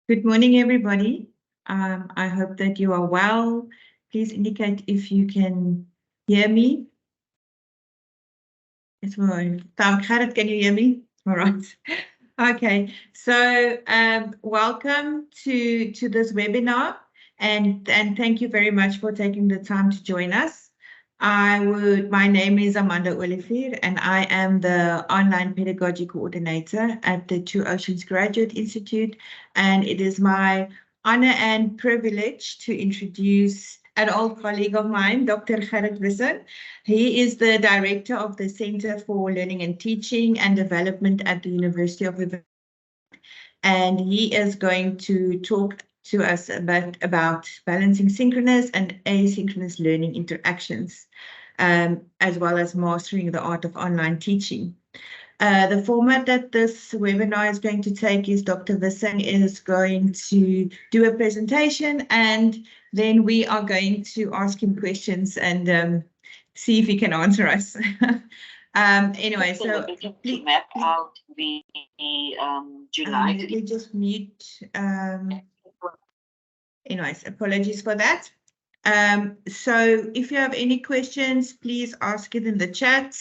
Good morning, everybody. I hope that you are well. Please indicate if you can hear me. It's fine. Khaled, can you hear me? All right. Okay. So welcome to this webinar, and thank you very much for taking the time to join us. My name is Amanda Olivier, and I am the online pedagogy coordinator at the Two Oceans Graduate Institute, and it is my honor and privilege to introduce an old colleague of mine, Dr. Gerrit Visser. He is the director of the Center for Learning and Teaching and Development at the University of Witwatersrand, and he is going to talk to us about balancing synchronous and asynchronous learning interactions, as well as mastering the art of online teaching. The format that this webinar is going to take is Dr. Visser is going to do a presentation, and then we are going to ask him questions and see if he can answer us. Anyway, so to map out the July. let me just mute. Anyways, apologies for that. So if you have any questions, please ask it in the chat,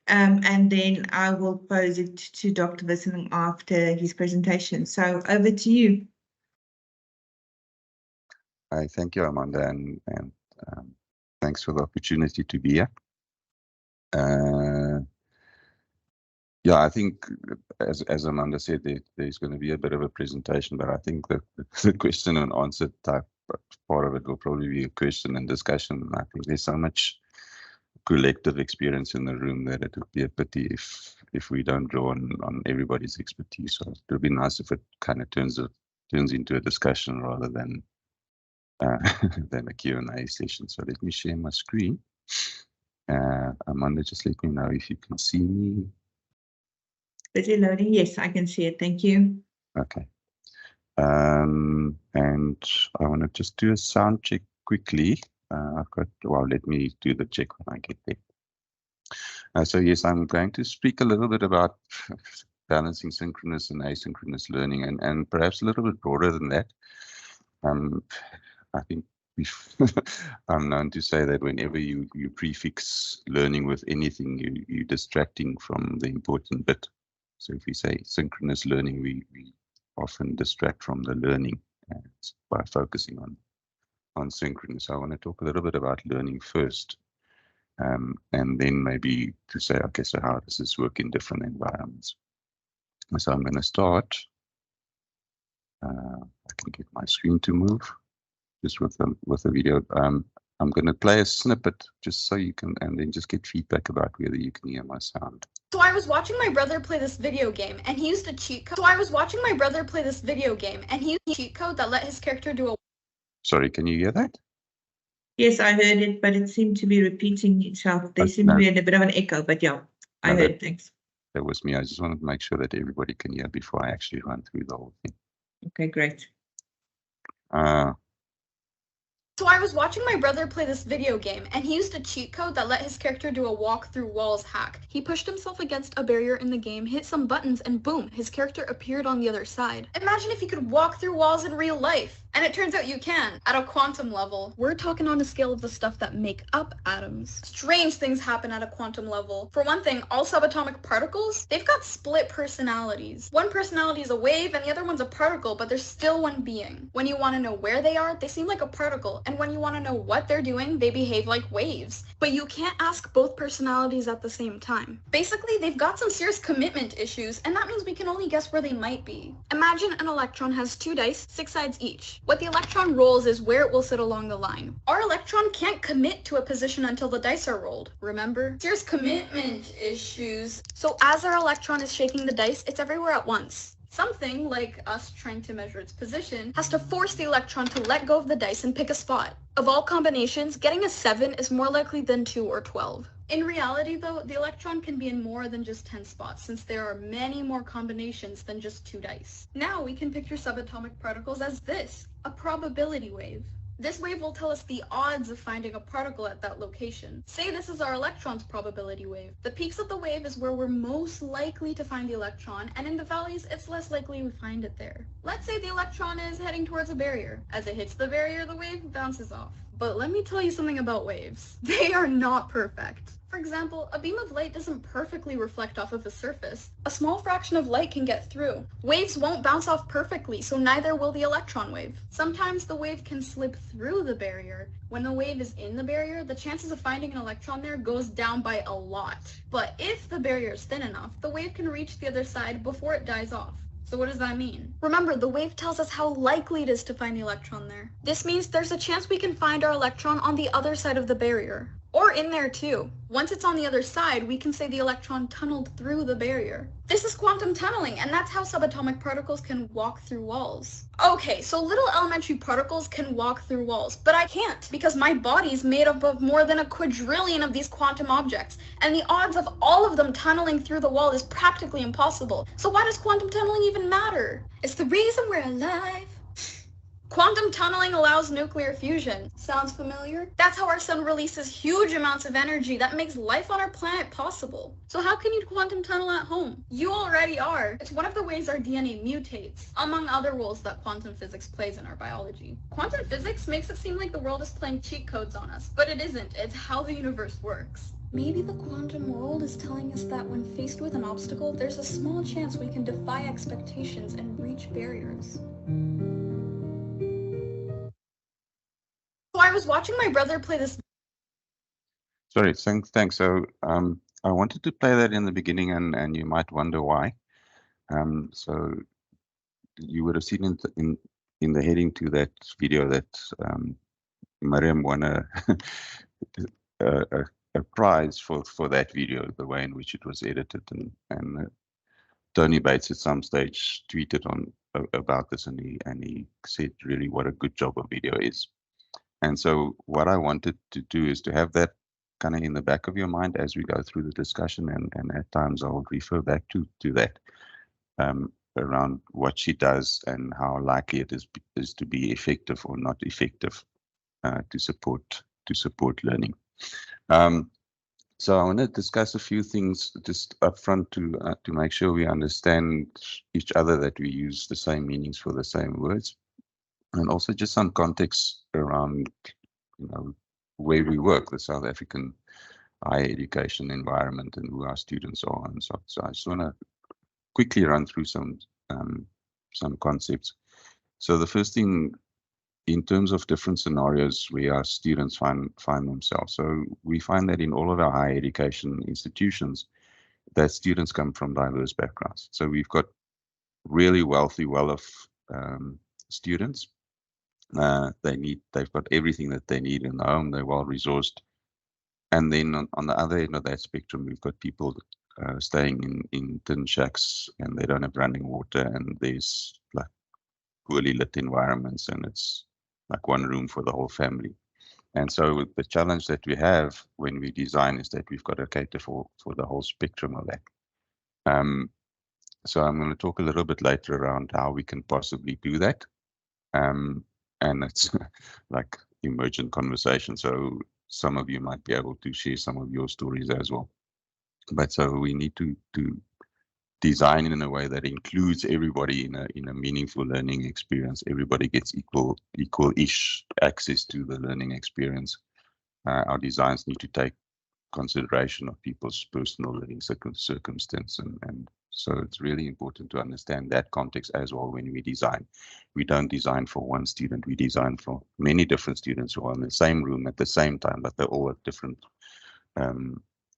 and then I will pose it to Dr. Visser after his presentation. So over to you. Hi, thank you, Amanda, and thanks for the opportunity to be here. Yeah, I think, as Amanda said, there's going to be a bit of a presentation, but I think that the question and answer type part of it will probably be a question and discussion. I think there's so much collective experience in the room that it would be a pity if we don't draw on everybody's expertise. So it would be nice if it kind of turns into a discussion rather than than a Q&A session. So let me share my screen. Amanda, just let me know if you can see me. Is it loading? Yes, I can see it. Thank you. Okay. And I want to just do a sound check quickly. Let me do the check when I get there. So yes, I'm going to speak a little bit about balancing synchronous and asynchronous learning, and perhaps a little bit broader than that. I think I'm known to say that whenever you prefix learning with anything, you're distracting from the important bit. So if we say synchronous learning, we often distract from the learning by focusing on synchronous. I want to talk a little bit about learning first, and then maybe to say, okay, so how does this work in different environments? So I'm going to start. I can get my screen to move just with the video. I'm going to play a snippet just so you can, and then just get feedback about whether you can hear my sound. So I was watching my brother play this video game, and he used a cheat code. That let his character do a... Sorry, can you hear that? Yes, I heard it, but it seemed to be repeating itself. There seemed to be a bit of an echo, but yeah, I heard. Thanks. That was me. I just wanted to make sure that everybody can hear before I actually run through the whole thing. Okay, great. So I was watching my brother play this video game, and he used a cheat code that let his character do a walk through walls hack. He pushed himself against a barrier in the game, hit some buttons, and boom, his character appeared on the other side. Imagine if you could walk through walls in real life. And it turns out you can, at a quantum level. We're talking on a scale of the stuff that make up atoms. Strange things happen at a quantum level. For one thing, all subatomic particles, they've got split personalities. One personality is a wave and the other one's a particle, but they're still one being. When you want to know where they are, they seem like a particle. And when you want to know what they're doing, they behave like waves. But you can't ask both personalities at the same time. Basically, they've got some serious commitment issues, and that means we can only guess where they might be. Imagine an electron has 2 dice, 6 sides each. What the electron rolls is where it will sit along the line. Our electron can't commit to a position until the dice are rolled, remember? Serious commitment issues. So as our electron is shaking the dice, it's everywhere at once. Something, like us trying to measure its position, has to force the electron to let go of the dice and pick a spot. Of all combinations, getting a 7 is more likely than 2 or 12. In reality, though, the electron can be in more than just 10 spots, since there are many more combinations than just 2 dice. Now we can picture subatomic particles as this, a probability wave. This wave will tell us the odds of finding a particle at that location. Say this is our electron's probability wave. The peaks of the wave is where we're most likely to find the electron, and in the valleys, it's less likely we find it there. Let's say the electron is heading towards a barrier. As it hits the barrier, the wave bounces off. But let me tell you something about waves. They are not perfect. For example, a beam of light doesn't perfectly reflect off of a surface. A small fraction of light can get through. Waves won't bounce off perfectly, so neither will the electron wave. Sometimes the wave can slip through the barrier. When the wave is in the barrier, the chances of finding an electron there goes down by a lot. But if the barrier is thin enough, the wave can reach the other side before it dies off. So what does that mean? Remember, the wave tells us how likely it is to find the electron there. This means there's a chance we can find our electron on the other side of the barrier. Or in there too. Once it's on the other side, we can say the electron tunneled through the barrier. This is quantum tunneling, and that's how subatomic particles can walk through walls. Okay, so little elementary particles can walk through walls, but I can't, because my body's made up of more than a quadrillion of these quantum objects, and the odds of all of them tunneling through the wall is practically impossible. So why does quantum tunneling even matter? It's the reason we're alive. Quantum tunneling allows nuclear fusion. Sounds familiar? That's how our sun releases huge amounts of energy that makes life on our planet possible. So how can you quantum tunnel at home? You already are. It's one of the ways our DNA mutates, among other roles that quantum physics plays in our biology. Quantum physics makes it seem like the world is playing cheat codes on us, but it isn't. It's how the universe works. Maybe the quantum world is telling us that when faced with an obstacle, there's a small chance we can defy expectations and reach barriers. So I was watching my brother play this. Sorry, thanks. So I wanted to play that in the beginning, and you might wonder why. So you would have seen in the heading to that video that Miriam won a prize for that video, the way in which it was edited, and Tony Bates at some stage tweeted about this, and he said really what a good job a video is. And so what I wanted to do is to have that kind of in the back of your mind as we go through the discussion, and at times I'll refer back to that around what she does and how likely it is to be effective or not effective to support learning. So I want to discuss a few things just up front to make sure we understand each other, that we use the same meanings for the same words. And also just some context around, where we work, the South African higher education environment, and who our students are, and so. So I just want to quickly run through some concepts. So the first thing, in terms of different scenarios where our students find themselves. So we find that in all of our higher education institutions, that students come from diverse backgrounds. So we've got really wealthy, well-off students. They've got everything that they need in the home. They're well resourced. And then on the other end of that spectrum, we've got people staying in tin shacks, and they don't have running water, and there's like poorly lit environments, and it's like one room for the whole family. And so the challenge that we have when we design is that we've got to cater for the whole spectrum of that. So I'm going to talk a little bit later around how we can possibly do that. And it's like emergent conversation. So some of you might be able to share some of your stories as well. But so we need to design in a way that includes everybody in a meaningful learning experience. Everybody gets equal-ish access to the learning experience. Our designs need to take consideration of people's personal living circumstance, and so it's really important to understand that context as well when we design. We don't design for one student, we design for many different students who are in the same room at the same time, but they're all at different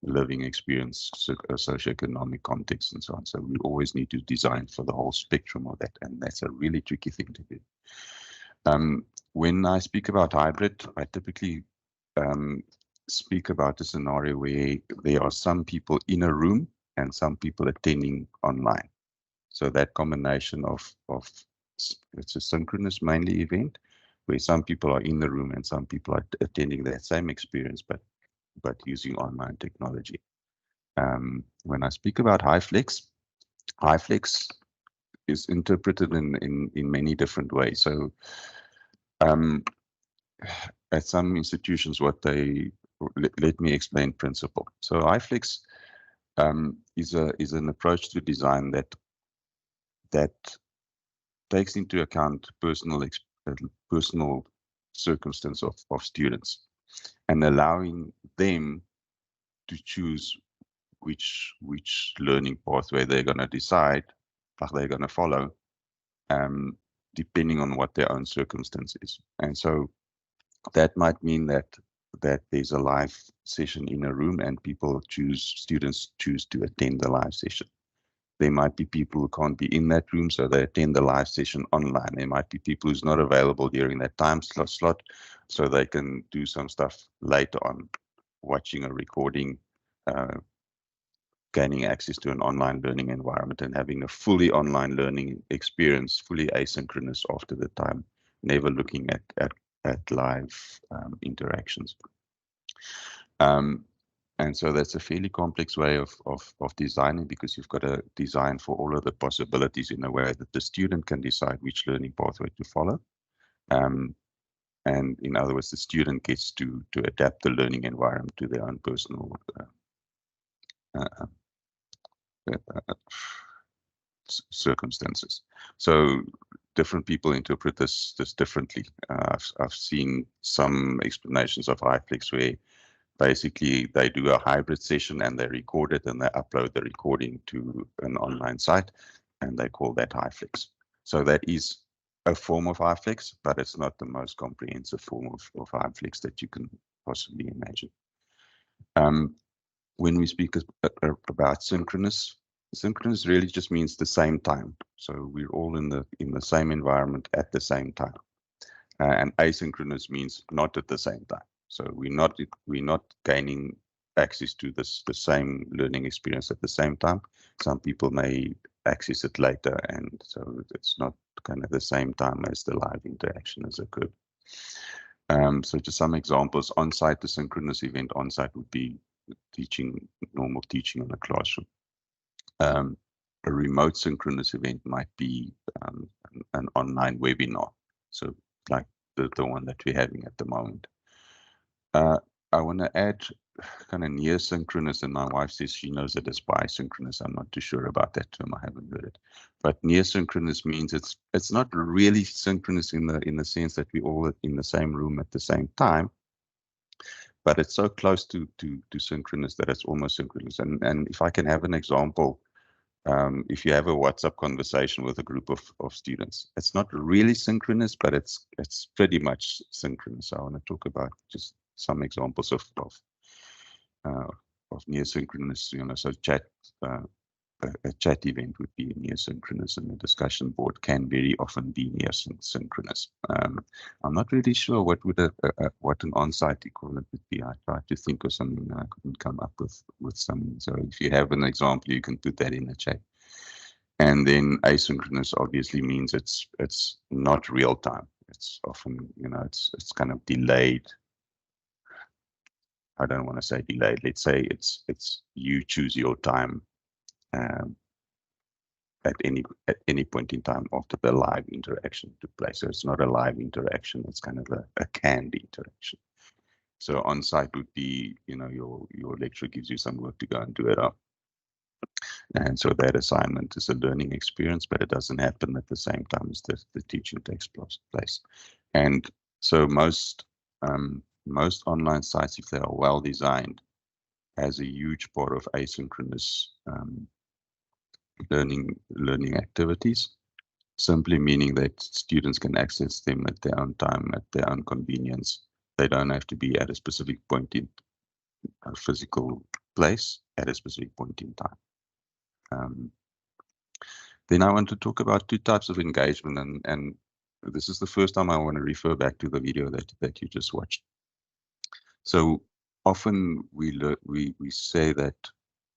living experience, socioeconomic context, and so on. So we always need to design for the whole spectrum of that, and that's a really tricky thing to do. When I speak about hybrid, I typically speak about a scenario where there are some people in a room and some people attending online. So that combination of it's a synchronous mainly event where some people are in the room and some people are attending that same experience, but using online technology. When I speak about high flex is interpreted in many different ways. So at some institutions, what they let me explain principle. So iFlex is an approach to design that takes into account personal circumstance of students, and allowing them to choose which learning pathway they're going to decide, like they're going to follow, depending on what their own circumstance is. And so that might mean that there's a live session in a room and students choose to attend the live session. There might be people who can't be in that room, so they attend the live session online. There might be people who's not available during that time slot, so they can do some stuff later on, watching a recording, gaining access to an online learning environment, and having a fully online learning experience, fully asynchronous after the time, never looking at live interactions. And so that's a fairly complex way of designing, because you've got to design for all of the possibilities in a way that the student can decide which learning pathway to follow. And in other words, the student gets to adapt the learning environment to their own personal circumstances. So different people interpret this differently. I've seen some explanations of iFlex where basically they do a hybrid session and they record it and they upload the recording to an online site, and they call that iFlex. So that is a form of iFlex, but it's not the most comprehensive form of iFlex that you can possibly imagine. When we speak about synchronous really just means the same time. So we're all in the same environment at the same time. And asynchronous means not at the same time. So we're not gaining access to the same learning experience at the same time. Some people may access it later, and so it's not kind of the same time as the live interaction has occurred. So just some examples: on-site, the synchronous event on-site would be normal teaching in a classroom. A remote synchronous event might be an online webinar, so like the one that we're having at the moment. I want to add kind of near synchronous, and my wife says she knows it as bisynchronous. I'm not too sure about that term. I haven't heard it. But near synchronous means it's not really synchronous in the sense that we're all in the same room at the same time, but it's so close to synchronous that it's almost synchronous. And if I can have an example, if you have a WhatsApp conversation with a group of students, it's not really synchronous, but it's pretty much synchronous. I want to talk about just some examples of near synchronous. So a chat event would be near synchronous, and a discussion board can very often be near synchronous. I'm not really sure what an on-site equivalent would be. I tried to think of something and I couldn't come up with something. So if you have an example, you can put that in the chat. And then asynchronous obviously means it's not real time. It's often, it's kind of delayed. I don't want to say delayed. Let's say it's you choose your time at any point in time after the live interaction took place. So it's not a live interaction. It's kind of a canned interaction. So on-site would be, your lecturer gives you some work to go and do it up. And so that assignment is a learning experience, but it doesn't happen at the same time as the teaching takes place. And so most online sites, if they are well designed, has a huge part of asynchronous learning activities, simply meaning that students can access them at their own time, at their own convenience. They don't have to be at a specific point in a physical place at a specific point in time. Then I want to talk about two types of engagement, and this is the first time I want to refer back to the video that you just watched. So often we say that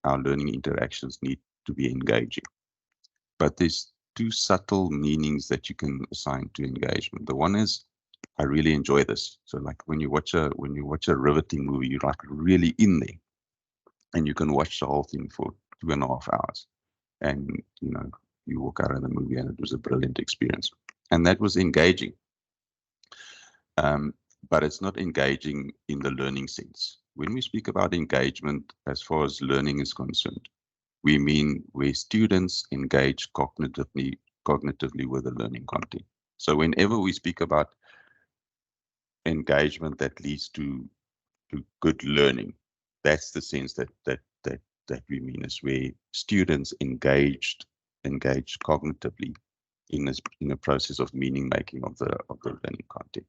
our learning interactions need to be engaging, but there's two subtle meanings that you can assign to engagement. The one is, I really enjoy this. So like when you watch a riveting movie, you're like really in there, and you can watch the whole thing for 2.5 hours, and you walk out of the movie and it was a brilliant experience, and that was engaging. but it's not engaging in the learning sense. When we speak about engagement as far as learning is concerned, we mean where students engage cognitively with the learning content. So whenever we speak about engagement that leads to good learning, that's the sense that we mean, is where students engage cognitively in a process of meaning making of the learning content.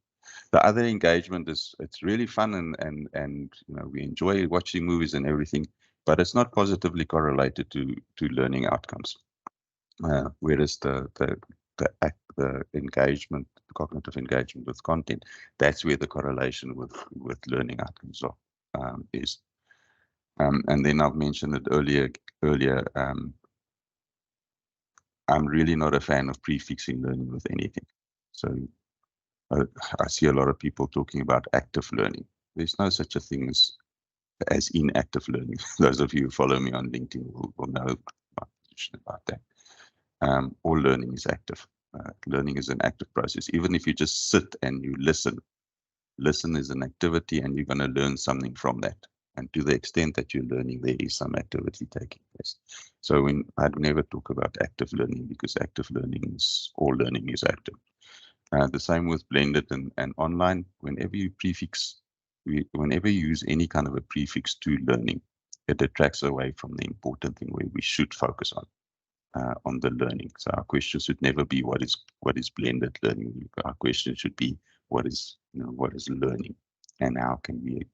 The other engagement is, it's really fun and we enjoy watching movies and everything, but it's not positively correlated to learning outcomes. Whereas the engagement, the cognitive engagement with content, that's where the correlation with learning outcomes is. And then I've mentioned it earlier. I'm really not a fan of prefixing learning with anything. So I see a lot of people talking about active learning. There's no such a thing as inactive learning. Those of you who follow me on LinkedIn will know my position about that. All learning is active. Learning is an active process. Even if you just sit and you listen is an activity, and you're going to learn something from that. And to the extent that you're learning, there is some activity taking place. So I'd never talk about active learning, because active learning is, all learning is active. The same with blended and online. Whenever you use any kind of a prefix to learning, it detracts away from the important thing where we should focus on the learning. So our question should never be what is blended learning. Our question should be what is learning, and how can we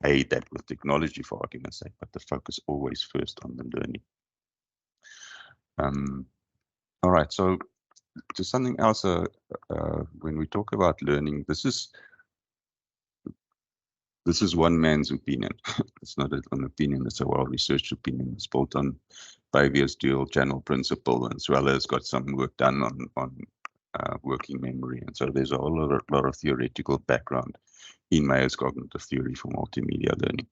aid that with technology, for argument's sake, but the focus always first on the learning. All right, so just something else. When we talk about learning, this is one man's opinion. It's not an opinion, it's a well-researched opinion. It's built on Bayes' dual channel principle, as well as got some work done on working memory. And so there's a whole lot of theoretical background in Mayer's cognitive theory for multimedia learning.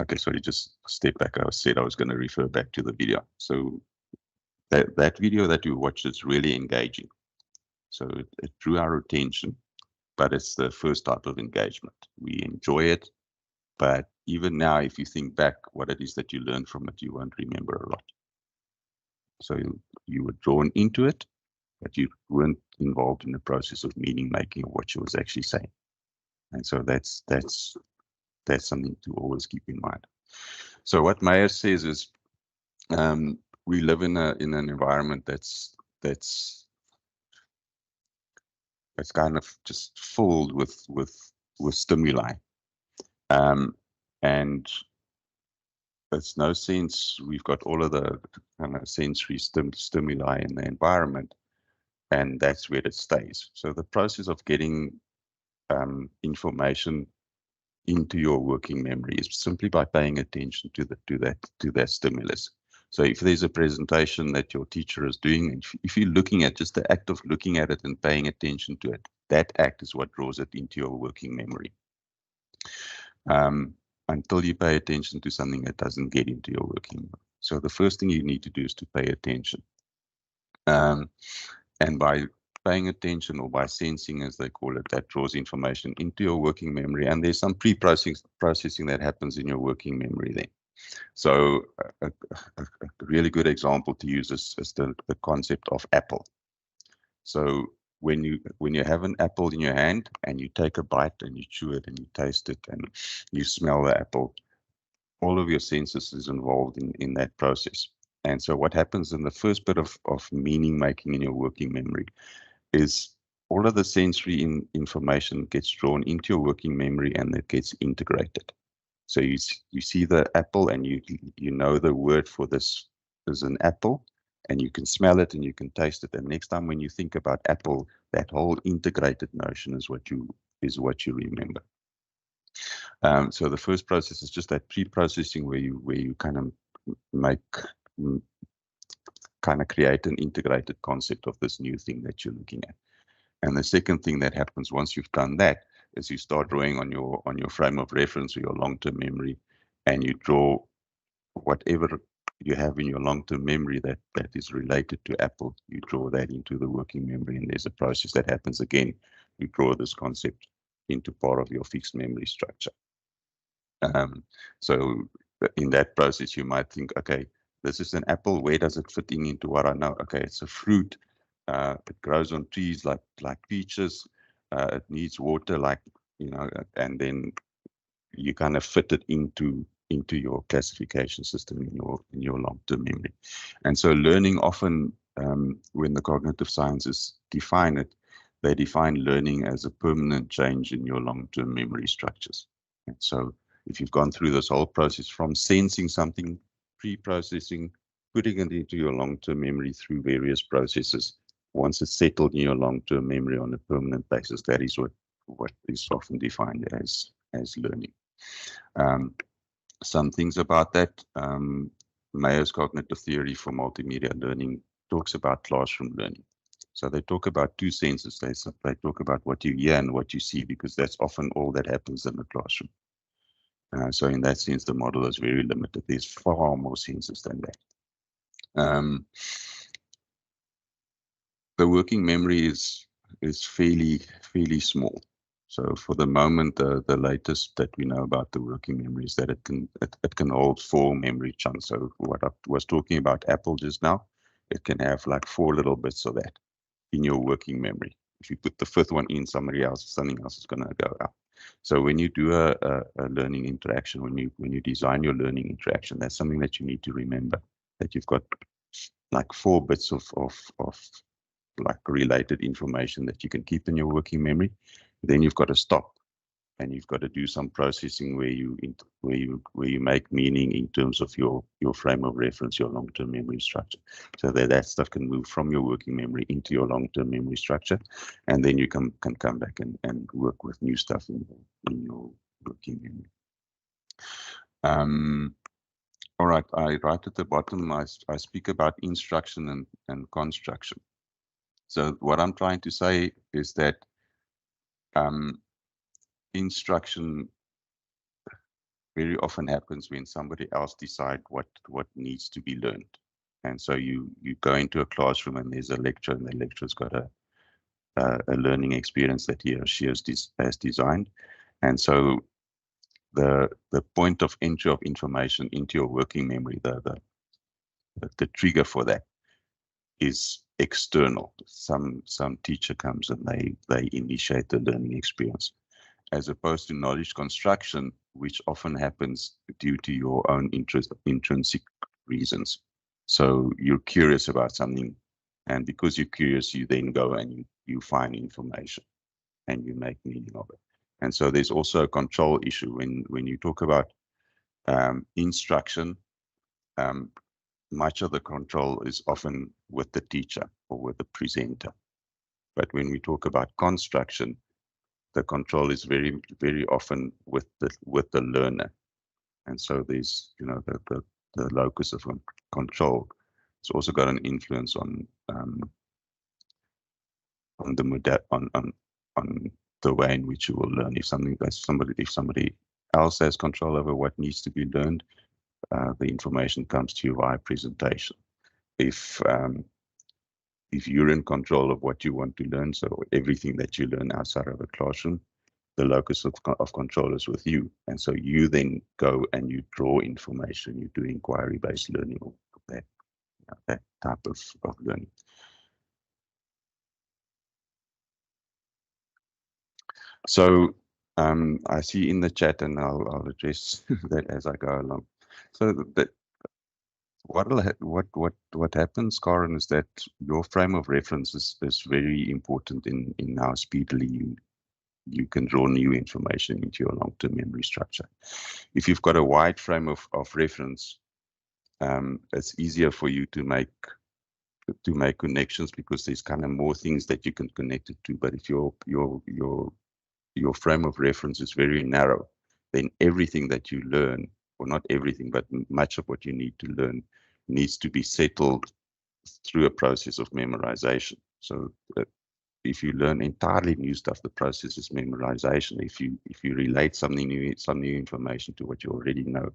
Okay, sorry, just step back. I said I was going to refer back to the video. So that video that you watched is really engaging. So it drew our attention. But it's the first type of engagement. We enjoy it, but even now, if you think back what it is that you learned from it, you won't remember a lot. So you were drawn into it, but you weren't involved in the process of meaning making of what she was actually saying. And so that's something to always keep in mind. So what Mayer says is, we live in an environment that's kind of just filled with stimuli, and there's no sense. We've got all of the kind of sensory stimuli in the environment, and that's where it stays. So the process of getting information into your working memory is simply by paying attention to that stimulus. So if there's a presentation that your teacher is doing, and if you're looking at just the act of looking at it and paying attention to it, that act is what draws it into your working memory. Until you pay attention to something that doesn't get into your working memory. So the first thing you need to do is to pay attention. And by paying attention, or by sensing, as they call it, that draws information into your working memory. And there's some pre-processing that happens in your working memory then. So a really good example to use is the concept of apple. So when you have an apple in your hand and you take a bite and you chew it and you taste it and you smell the apple, all of your senses is involved in that process. And so what happens in the first bit of meaning making in your working memory is all of the sensory information gets drawn into your working memory and it gets integrated. So you see the apple and you know the word for this is an apple, and you can smell it and you can taste it. And next time when you think about apple, that whole integrated notion is what you remember. So the first process is just that pre-processing where you kind of create an integrated concept of this new thing that you're looking at. And the second thing that happens once you've done that is you start drawing on your frame of reference or your long-term memory, and you draw whatever you have in your long-term memory that is related to Apple, you draw that into the working memory, and there's a process that happens again. You draw this concept into part of your fixed memory structure. So in that process, you might think, okay, this is an apple. Where does it fit in into what I know? Okay, it's a fruit. It grows on trees like peaches. It needs water, like, you know, and then you kind of fit it into your classification system in your long-term memory. And so learning often, when the cognitive sciences define it, they define learning as a permanent change in your long-term memory structures. And so if you've gone through this whole process from sensing something, pre-processing, putting it into your long-term memory through various processes, once it's settled in your long-term memory on a permanent basis, that is what is often defined as learning. Some things about that. Mayer's cognitive theory for multimedia learning talks about classroom learning. So they talk about two senses. They talk about what you hear and what you see, because that's often all that happens in the classroom. So in that sense, the model is very limited. There's far more senses than that. The working memory is fairly small. So for the moment, the latest that we know about the working memory is that it can hold 4 memory chunks. So what I was talking about Apple just now, it can have like 4 little bits of that in your working memory. If you put the 5th one in, something else is going to go out. So when you do a learning interaction, when you design your learning interaction, that's something that you need to remember, that you've got like 4 bits of like related information that you can keep in your working memory. Then you've got to stop, and you've got to do some processing where you make meaning in terms of your frame of reference, your long-term memory structure, so that stuff can move from your working memory into your long-term memory structure, and then you can come back and work with new stuff in your working memory. All right, right at the bottom, I speak about instruction and construction. So what I'm trying to say is that instruction very often happens when somebody else decides what needs to be learned. And so you go into a classroom and there's a lecturer, and the lecturer's got a learning experience that he or she has designed. And so the point of entry of information into your working memory, the trigger for that is external. Some teacher comes and they initiate the learning experience, as opposed to knowledge construction, which often happens due to your own intrinsic reasons. So you're curious about something, and because you're curious, you then go and you find information and you make meaning of it. And so there's also a control issue when you talk about instruction. Much of the control is often with the teacher or with the presenter. But when we talk about construction, the control is very, very often with the learner. And so there's, you know, the locus of control. It's also got an influence on the way in which you will learn. If somebody else has control over what needs to be learned, the information comes to you via presentation. If you're in control of what you want to learn, so everything that you learn outside of a classroom, the locus of control is with you. And so you then go and you draw information, you do inquiry-based learning, or that type of learning. So I see in the chat, and I'll address that as I go along. So that what happens, Karen, is that your frame of reference is very important in how speedily you can draw new information into your long-term memory structure. If you've got a wide frame of reference, it's easier for you to make connections, because there's kind of more things that you can connect it to. But if your frame of reference is very narrow, then everything that you learn, or not everything, but much of what you need to learn, needs to be settled through a process of memorization. So if you learn entirely new stuff, the process is memorization. If you relate some new information to what you already know,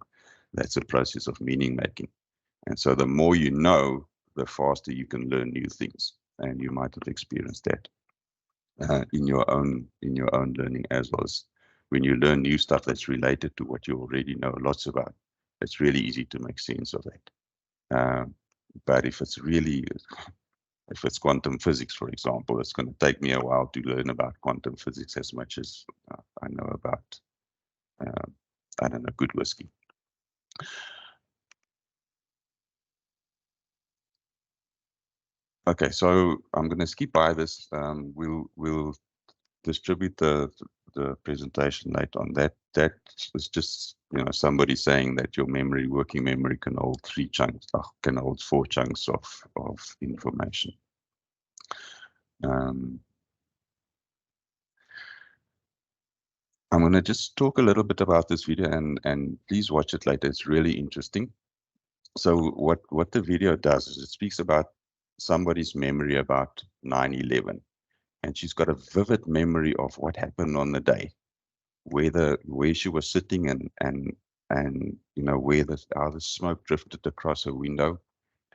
that's a process of meaning making. And so the more you know, the faster you can learn new things. And you might have experienced that in your own learning, as well as when you learn new stuff that's related to what you already know lots about. It's really easy to make sense of that. But if it's quantum physics, for example, it's going to take me a while to learn about quantum physics as much as I know about, I don't know, good whiskey. Okay, so I'm going to skip by this. We'll distribute the presentation later on. That is just, you know, somebody saying that your working memory can hold 3 chunks, can hold 4 chunks of information. I'm going to just talk a little bit about this video, and please watch it later. It's really interesting. So what the video does is it speaks about somebody's memory about 9/11, and she's got a vivid memory of what happened on the day, where she was sitting, and you know, how the smoke drifted across her window,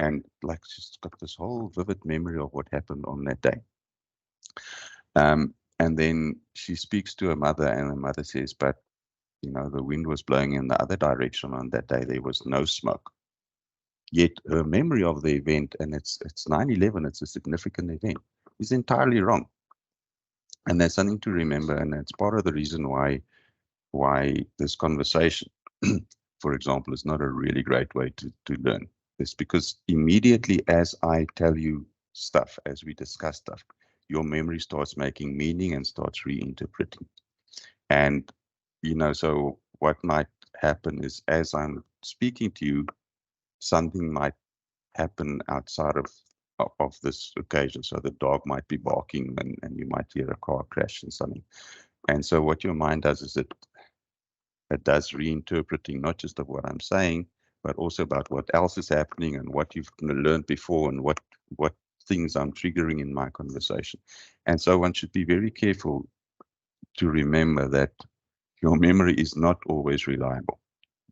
and like she's got this whole vivid memory of what happened on that day. And then she speaks to her mother, and her mother says, but you know, the wind was blowing in the other direction on that day. There was no smoke. Yet her memory of the event, and it's 9/11, it's a significant event, is entirely wrong. And there's something to remember, and it's part of the reason why this conversation, for example, is not a really great way to learn. It's because immediately as I tell you stuff, as we discuss stuff, your memory starts making meaning and starts reinterpreting. And, you know, so what might happen is, as I'm speaking to you, something might happen outside of this occasion. So the dog might be barking, and you might hear a car crash and something. And so what your mind does is it does reinterpreting, not just of what I'm saying, but also about what else is happening and what you've learned before, and what things I'm triggering in my conversation. And so one should be very careful to remember that your memory is not always reliable.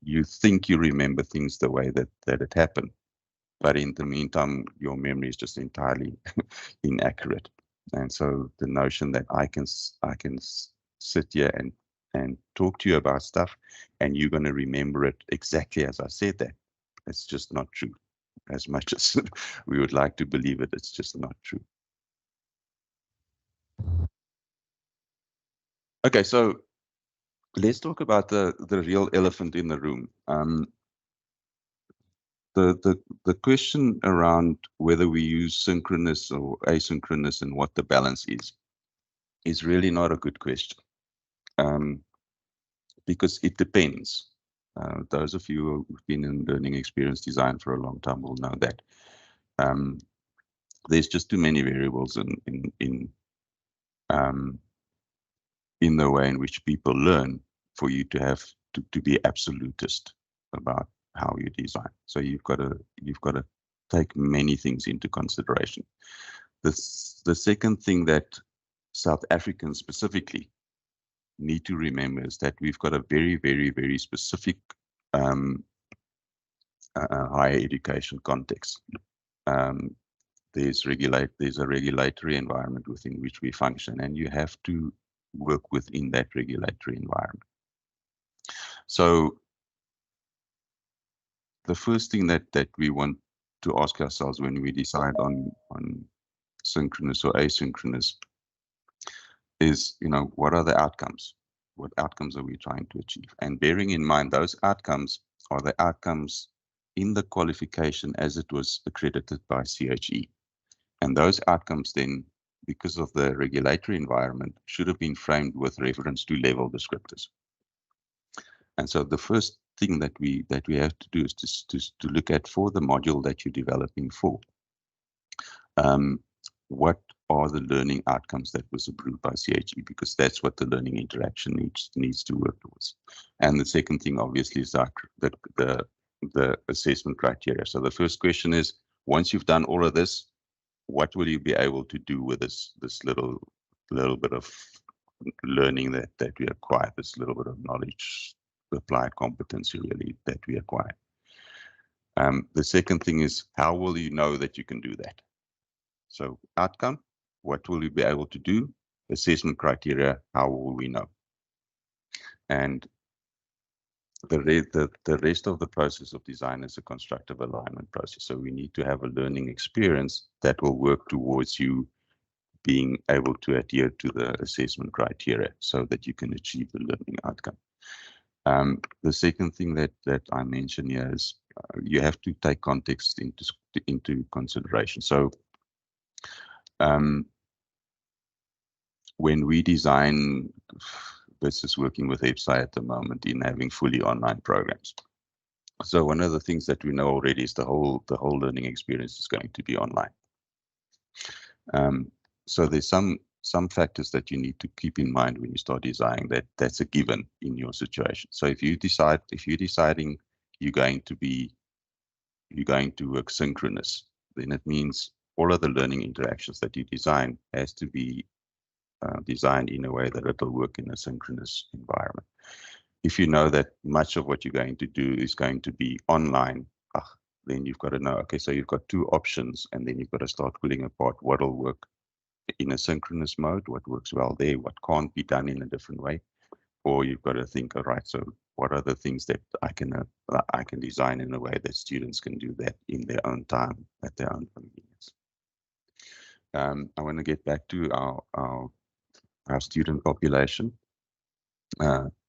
You think you remember things the way that it happened, but in the meantime, your memory is just entirely inaccurate. And so the notion that I can sit here and talk to you about stuff, and you're going to remember it exactly as I said that, it's just not true. As much as we would like to believe it, it's just not true. Okay, so let's talk about the real elephant in the room. The question around whether we use synchronous or asynchronous and what the balance is really not a good question, because it depends. Those of you who've been in learning experience design for a long time will know that there's just too many variables in the way in which people learn for you to have to be absolutist about how you design. So you've got to take many things into consideration. The second thing that South Africans specifically need to remember is that we've got a very, very, very specific higher education context. There's a regulatory environment within which we function, and you have to work within that regulatory environment. So the first thing that we want to ask ourselves when we decide on synchronous or asynchronous is, you know, what are the outcomes? What outcomes are we trying to achieve? And bearing in mind, those outcomes are the outcomes in the qualification as it was accredited by CHE. And those outcomes then, because of the regulatory environment, should have been framed with reference to level descriptors. And so the first thing that we have to do is to look at, for the module that you're developing for, what are the learning outcomes that was approved by CHE, because that's what the learning interaction needs to work towards. And the second thing, obviously, is the assessment criteria. So the first question is, once you've done all of this, what will you be able to do with this little bit of learning that we acquire, this little bit of knowledge, applied competency really that we acquire? The second thing is, how will you know that you can do that? So outcome, what will you be able to do? Assessment criteria, how will we know? And the rest of the process of design is a constructive alignment process. So we need to have a learning experience that will work towards you being able to adhere to the assessment criteria so that you can achieve the learning outcome. The second thing that I mentioned here is you have to take context into consideration. So when we design, this is working with EPSI at the moment in having fully online programs. So one of the things that we know already is the whole learning experience is going to be online. So there's some factors that you need to keep in mind when you start designing that's a given in your situation. So if you're deciding you're going to work synchronous, then it means all of the learning interactions that you design has to be designed in a way that it'll work in a synchronous environment. If you know that much of what you're going to do is going to be online, then you've got to know, okay, so you've got two options, and then you've got to start pulling apart what'll work in a synchronous mode, what works well there, what can't be done in a different way. Or you've got to think, all right, so what are the things that I can design in a way that students can do that in their own time, at their own convenience. I want to get back to our student population.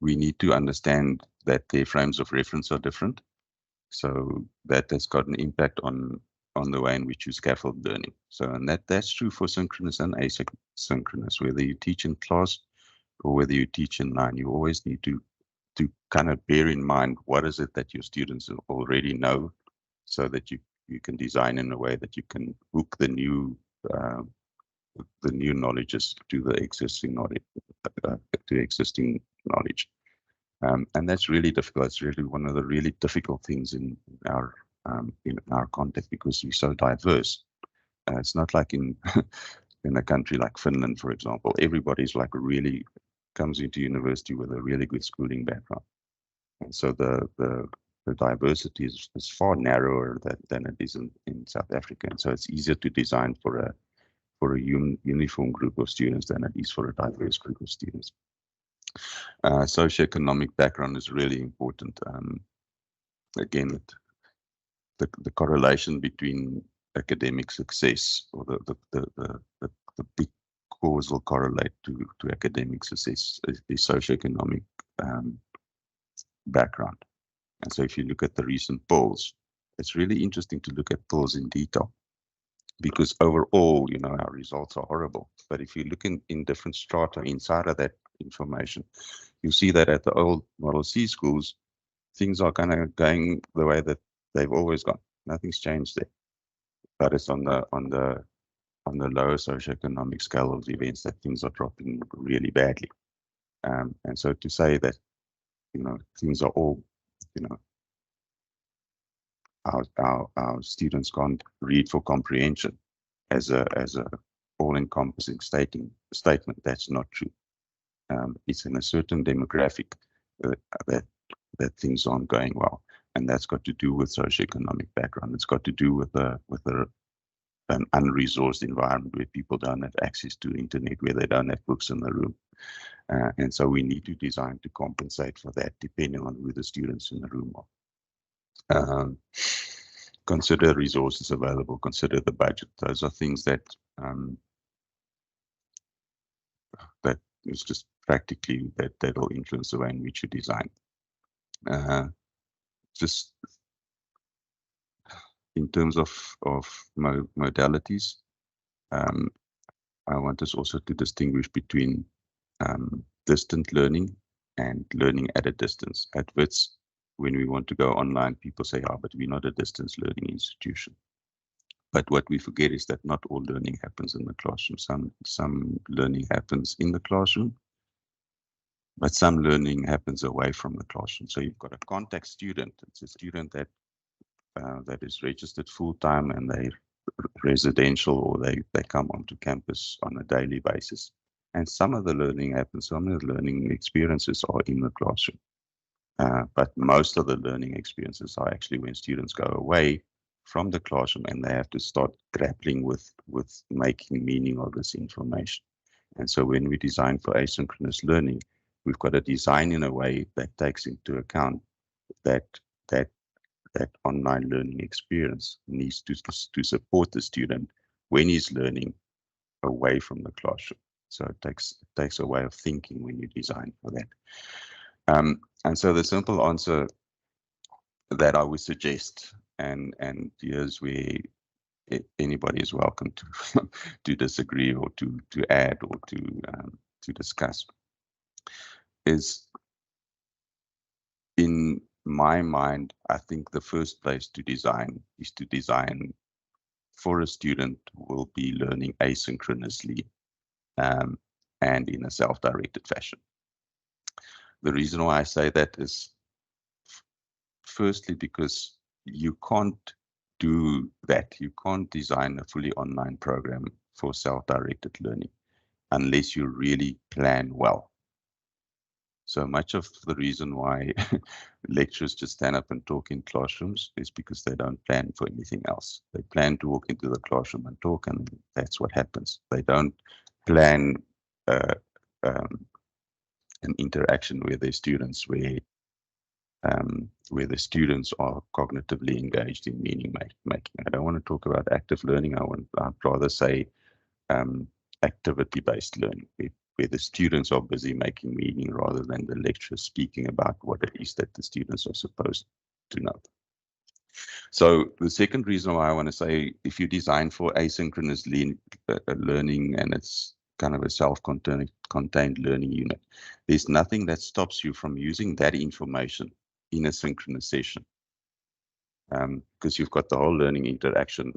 We need to understand that their frames of reference are different. So that has got an impact on the way in which you scaffold learning. So, and that's true for synchronous and asynchronous, whether you teach in class or whether you teach in line. You always need to kind of bear in mind what is it that your students already know, so that you can design in a way that you can hook the new knowledges to the existing knowledge, and that's really difficult. It's really one of the really difficult things in our context, because we're so diverse. It's not like in a country like Finland, for example. Everybody's like really comes into university with a really good schooling background, and so the diversity is far narrower than it is in South Africa, and so it's easier to design for a uniform group of students than it is for a diverse group of students. Socioeconomic background is really important. Again, the correlation between academic success, or the big causal correlate to academic success is socioeconomic background. And so if you look at the recent polls, it's really interesting to look at polls in detail, because overall, our results are horrible. But if you look in different strata inside of that information, you see that at the old Model C schools, things are kind of going the way that they've always gone. Nothing's changed there. But it's on the lower socioeconomic scale of events that things are dropping really badly. And so to say that, things are all, our students can't read for comprehension as a all-encompassing statement, that's not true. It's in a certain demographic that things aren't going well, and that's got to do with socioeconomic background. It's got to do with an unresourced environment where people don't have access to internet, where they don't have books in the room, and so we need to design to compensate for that, depending on who the students in the room are. Consider resources available, consider the budget. Those are things that that is just practically that'll influence the way in which you design. Just in terms of modalities, I want us also to distinguish between distant learning and learning at a distance. At WITS, when we want to go online, people say, but we're not a distance learning institution. But what we forget is that not all learning happens in the classroom. Some learning happens in the classroom, but some learning happens away from the classroom. So you've got a contact student. It's a student that is registered full-time, and they're residential, or they come onto campus on a daily basis. And some of the learning happens, some of the learning experiences are in the classroom. But most of the learning experiences are actually when students go away from the classroom and they have to start grappling with making meaning of this information. And so when we design for asynchronous learning, we've got to design in a way that takes into account that online learning experience needs to support the student when he's learning away from the classroom. So it takes a way of thinking when you design for that. And so the simple answer that I would suggest, and here's where anybody is welcome to to disagree or to add or to discuss, is, in my mind, I think the first place to design is to design for a student who will be learning asynchronously and in a self-directed fashion. The reason why I say that is, firstly, because you can't do that. You can't design a fully online program for self-directed learning unless you really plan well. So much of the reason why lecturers just stand up and talk in classrooms is because they don't plan for anything else. They plan to walk into the classroom and talk, and that's what happens. They don't plan an interaction with their students where the students are cognitively engaged in meaning making. I don't want to talk about active learning. I'd rather say activity-based learning, where the students are busy making meaning rather than the lecturer speaking about what it is that the students are supposed to know. So the second reason why I want to say, if you design for asynchronous learning and it's kind of a self-contained learning unit, there's nothing that stops you from using that information in a synchronous session, because you've got the whole learning interaction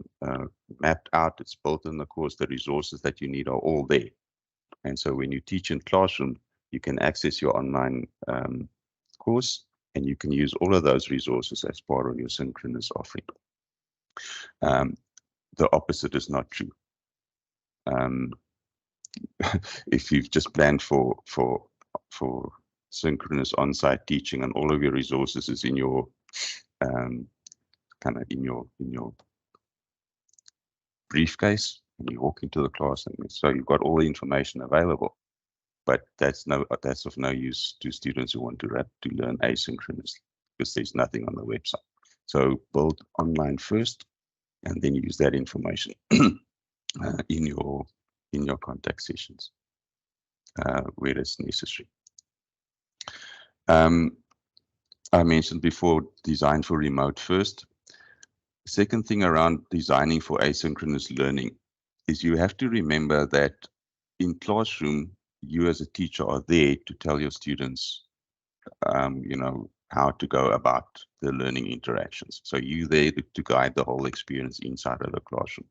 mapped out. It's built in the course. The resources that you need are all there. And so when you teach in classroom, you can access your online course, and you can use all of those resources as part of your synchronous offering. The opposite is not true. If you've just planned for synchronous on-site teaching and all of your resources is in your kind of in your briefcase, and you walk into the class, and so you've got all the information available, but that's of no use to students who want to learn asynchronously, because there's nothing on the website. So build online first, and then use that information in your contact sessions where it's necessary. I mentioned before, design for remote first. Second thing around designing for asynchronous learning is you have to remember that in classroom, you as a teacher are there to tell your students, how to go about the learning interactions. So you're there to guide the whole experience inside of the classroom.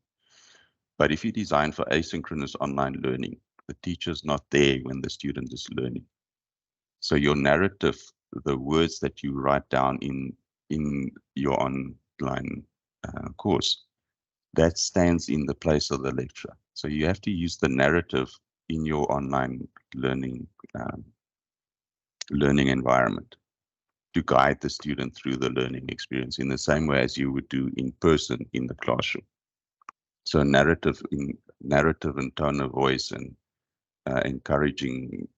But if you design for asynchronous online learning, the teacher's not there when the student is learning. So your narrative, the words that you write down in your online course, that stands in the place of the lecturer. So you have to use the narrative in your online learning environment to guide the student through the learning experience in the same way as you would do in person in the classroom. So narrative and tone of voice and encouraging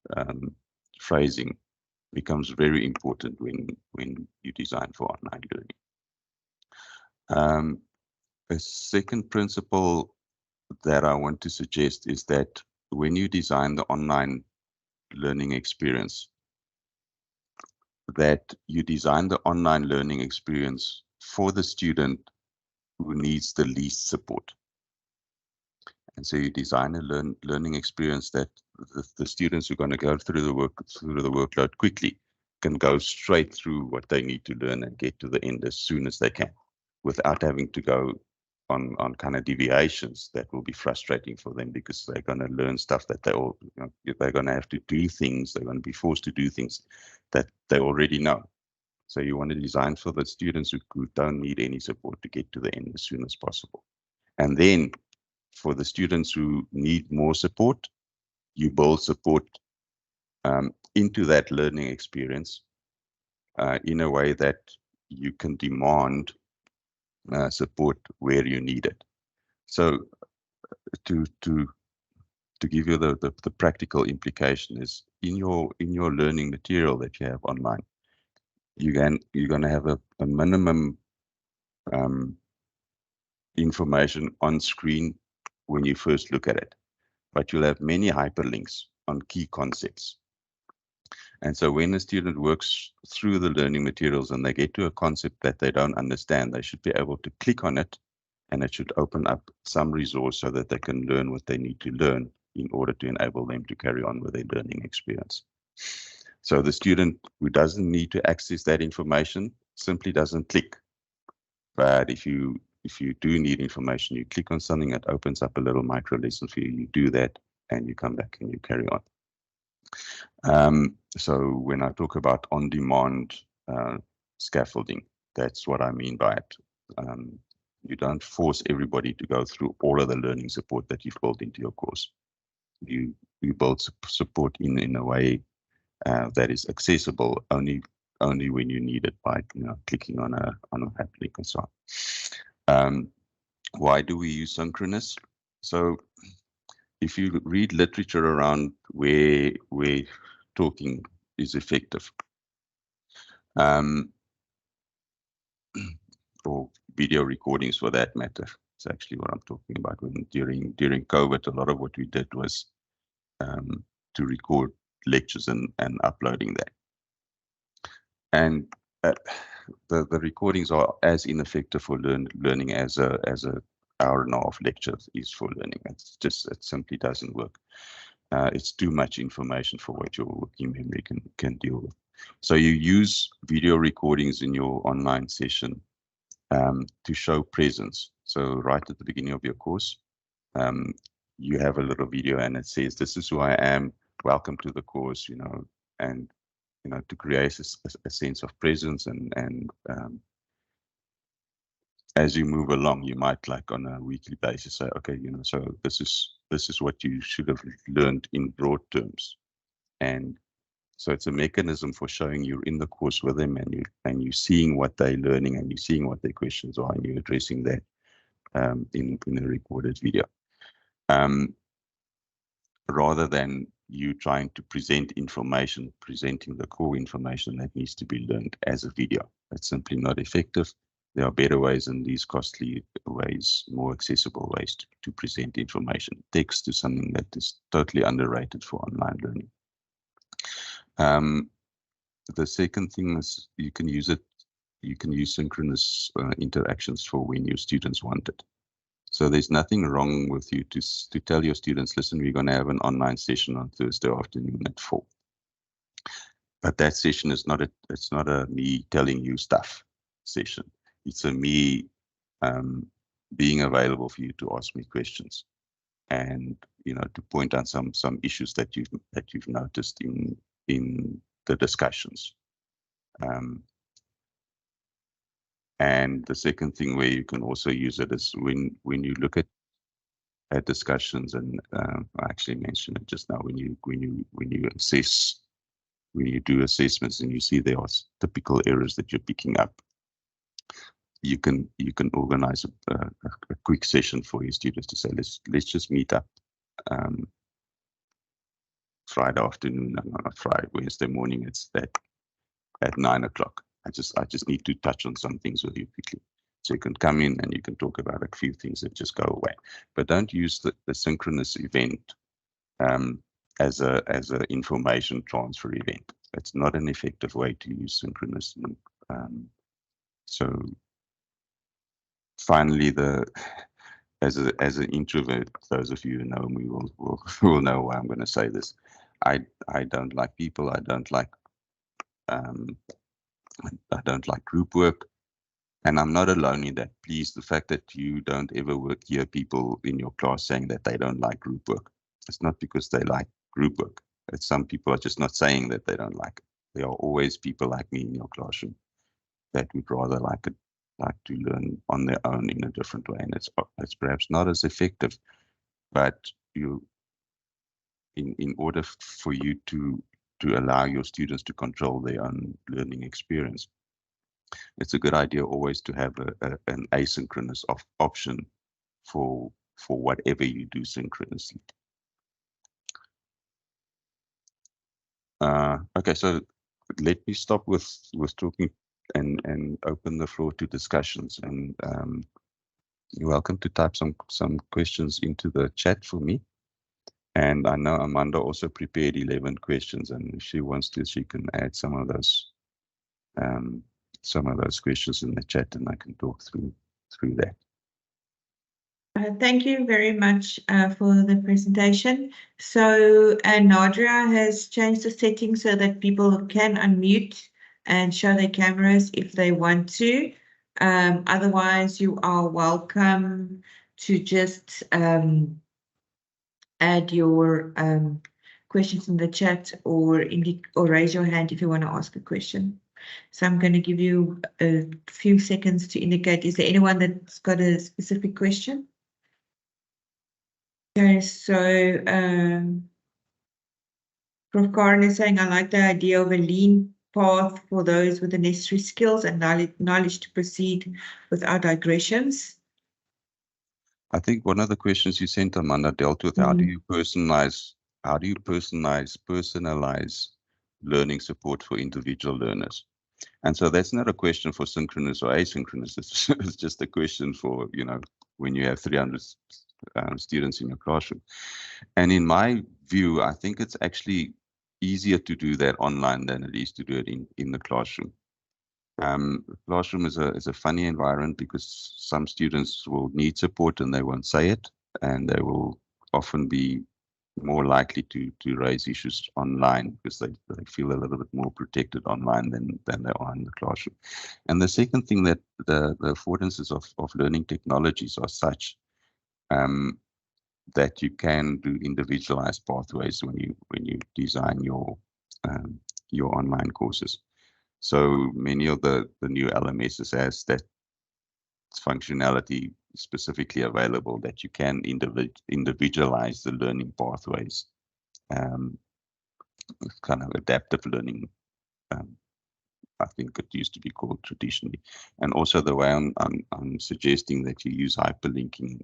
phrasing becomes very important when you design for online learning. A second principle that I want to suggest is that when you design the online learning experience, that you design the online learning experience for the student who needs the least support. And so you design a learning experience that the students who are going to go through the workload quickly can go straight through what they need to learn and get to the end as soon as they can, without having to go on kind of deviations that will be frustrating for them, because they're going to learn stuff that they're going to have to do things. They're going to be forced to do things that they already know. So you want to design for the students who don't need any support to get to the end as soon as possible. And then for the students who need more support, you build support into that learning experience in a way that you can demand support where you need it. So to give you the practical implication is in your learning material that you have online, you're going to have a minimum information on screen when you first look at it, but you'll have many hyperlinks on key concepts. And so when a student works through the learning materials and they get to a concept that they don't understand, they should be able to click on it, and it should open up some resource so that they can learn what they need to learn in order to enable them to carry on with their learning experience. So the student who doesn't need to access that information simply doesn't click. But if you do need information, you click on something that opens up a little micro lesson for you, you do that, and you come back and you carry on. So when I talk about on-demand scaffolding, that's what I mean by it. You don't force everybody to go through all of the learning support that you've built into your course. You build support in a way that is accessible only when you need it by clicking on a hyperlink and so on. Why do we use synchronous? So if you read literature around where talking is effective, or video recordings for that matter, it's actually what I'm talking about. When during COVID, a lot of what we did was to record lectures and uploading that. And the recordings are as ineffective for learning as a hour and a half lecture is for learning. It simply doesn't work. It's too much information for what your working memory can deal with. So you use video recordings in your online session to show presence. So right at the beginning of your course, you have a little video and it says, "This is who I am. Welcome to the course," and to create a sense of presence, and as you move along, you might, like on a weekly basis, say, okay, so this is what you should have learned in broad terms. And so it's a mechanism for showing you're in the course with them, and you're seeing what they're learning, and you're seeing what their questions are, and you're addressing that in a recorded video. Rather than you trying to present information, presenting the core information that needs to be learned as a video. That's simply not effective. There are better ways than these costly ways, more accessible ways to present information. Text is something that is totally underrated for online learning. The second thing is you can use synchronous interactions for when your students want it. So there's nothing wrong with you to tell your students, listen, we're going to have an online session on Thursday afternoon at 4. But that session is it's not a me telling you stuff session. It's a me being available for you to ask me questions, and to point out some issues that you've noticed in the discussions. And the second thing where you can also use it is when you look at discussions, and I actually mentioned it just now, when you assess, when you do assessments and you see there are typical errors that you're picking up, you can organize a quick session for your students to say, let's just meet up Friday afternoon, Wednesday morning. It's at 9 o'clock. I just need to touch on some things with you quickly. So you can come in and you can talk about a few things that just go away. But don't use the synchronous event as a information transfer event. It's not an effective way to use synchronous. So finally, as an introvert, those of you who know me will know why I'm going to say this. I don't like people. I don't like group work, and I'm not alone in that. Please, the fact that you don't ever hear people in your class saying that they don't like group work, it's not because they like group work. It's some people are just not saying that they don't like it. There are always people like me in your classroom that would rather like to learn on their own in a different way, and it's perhaps not as effective, but in order for you to to allow your students to control their own learning experience. It's a good idea always to have an asynchronous option for whatever you do synchronously. Okay, so let me stop with talking and open the floor to discussions. And you're welcome to type some questions into the chat for me. And I know Amanda also prepared 11 questions, and if she wants to, she can add some of those questions in the chat, and I can talk through that. Thank you very much for the presentation. So Nadria has changed the settings so that people can unmute and show their cameras if they want to. Otherwise, you are welcome to just add your questions in the chat or raise your hand if you want to ask a question. So I'm going to give you a few seconds to indicate, is there anyone that's got a specific question? Okay, so Prof. Karen is saying, I like the idea of a lean path for those with the necessary skills and knowledge to proceed without digressions. I think one of the questions you sent, Amanda, dealt with how do you personalize learning support for individual learners? And so that's not a question for synchronous or asynchronous. It's just a question for, when you have 300 students in your classroom. And in my view, I think it's actually easier to do that online than it is to do it in the classroom. Classroom is a funny environment because some students will need support and they won't say it, and they will often be more likely to raise issues online because they feel a little bit more protected online than they are in the classroom. And the second thing, that the affordances of learning technologies are such that you can do individualized pathways when you design your online courses. So many of the new LMSs has that functionality specifically available that you can individualize the learning pathways, kind of adaptive learning. I think it used to be called traditionally, and also the way I'm suggesting that you use hyperlinking.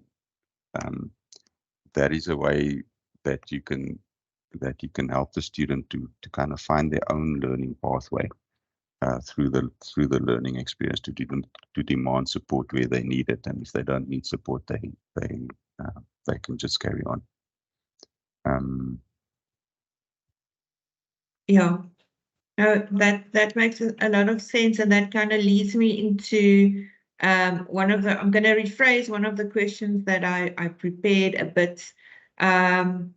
That is a way that you can help the student to kind of find their own learning pathway. Through the learning experience to demand support where they need it, and if they don't need support, they can just carry on. Yeah, that makes a lot of sense, and that kind of leads me into I'm going to rephrase one of the questions that I prepared a bit. And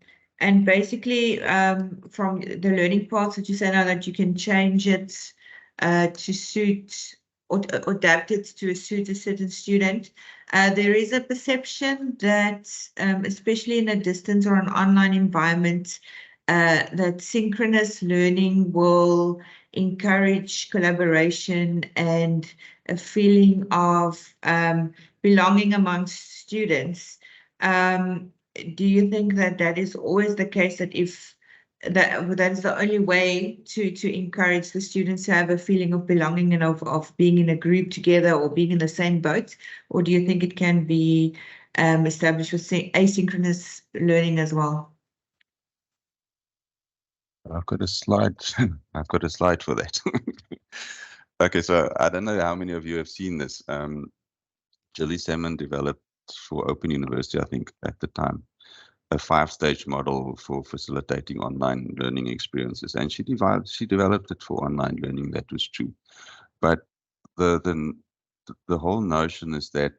basically, from the learning paths that you say now, that you can change it to suit or adapt it to suit a certain student. There is a perception that, especially in a distance or an online environment, that synchronous learning will encourage collaboration and a feeling of belonging amongst students. Do you think that is always the case, that if that is the only way to encourage the students to have a feeling of belonging and of being in a group together or being in the same boat? Or do you think it can be established with asynchronous learning as well? I've got a slide. I've got a slide for that. Okay, so I don't know how many of you have seen this. Julie Salmon developed for Open University, I think, at the time, a 5-stage model for facilitating online learning experiences, and she developed it for online learning. That was true, but the whole notion is that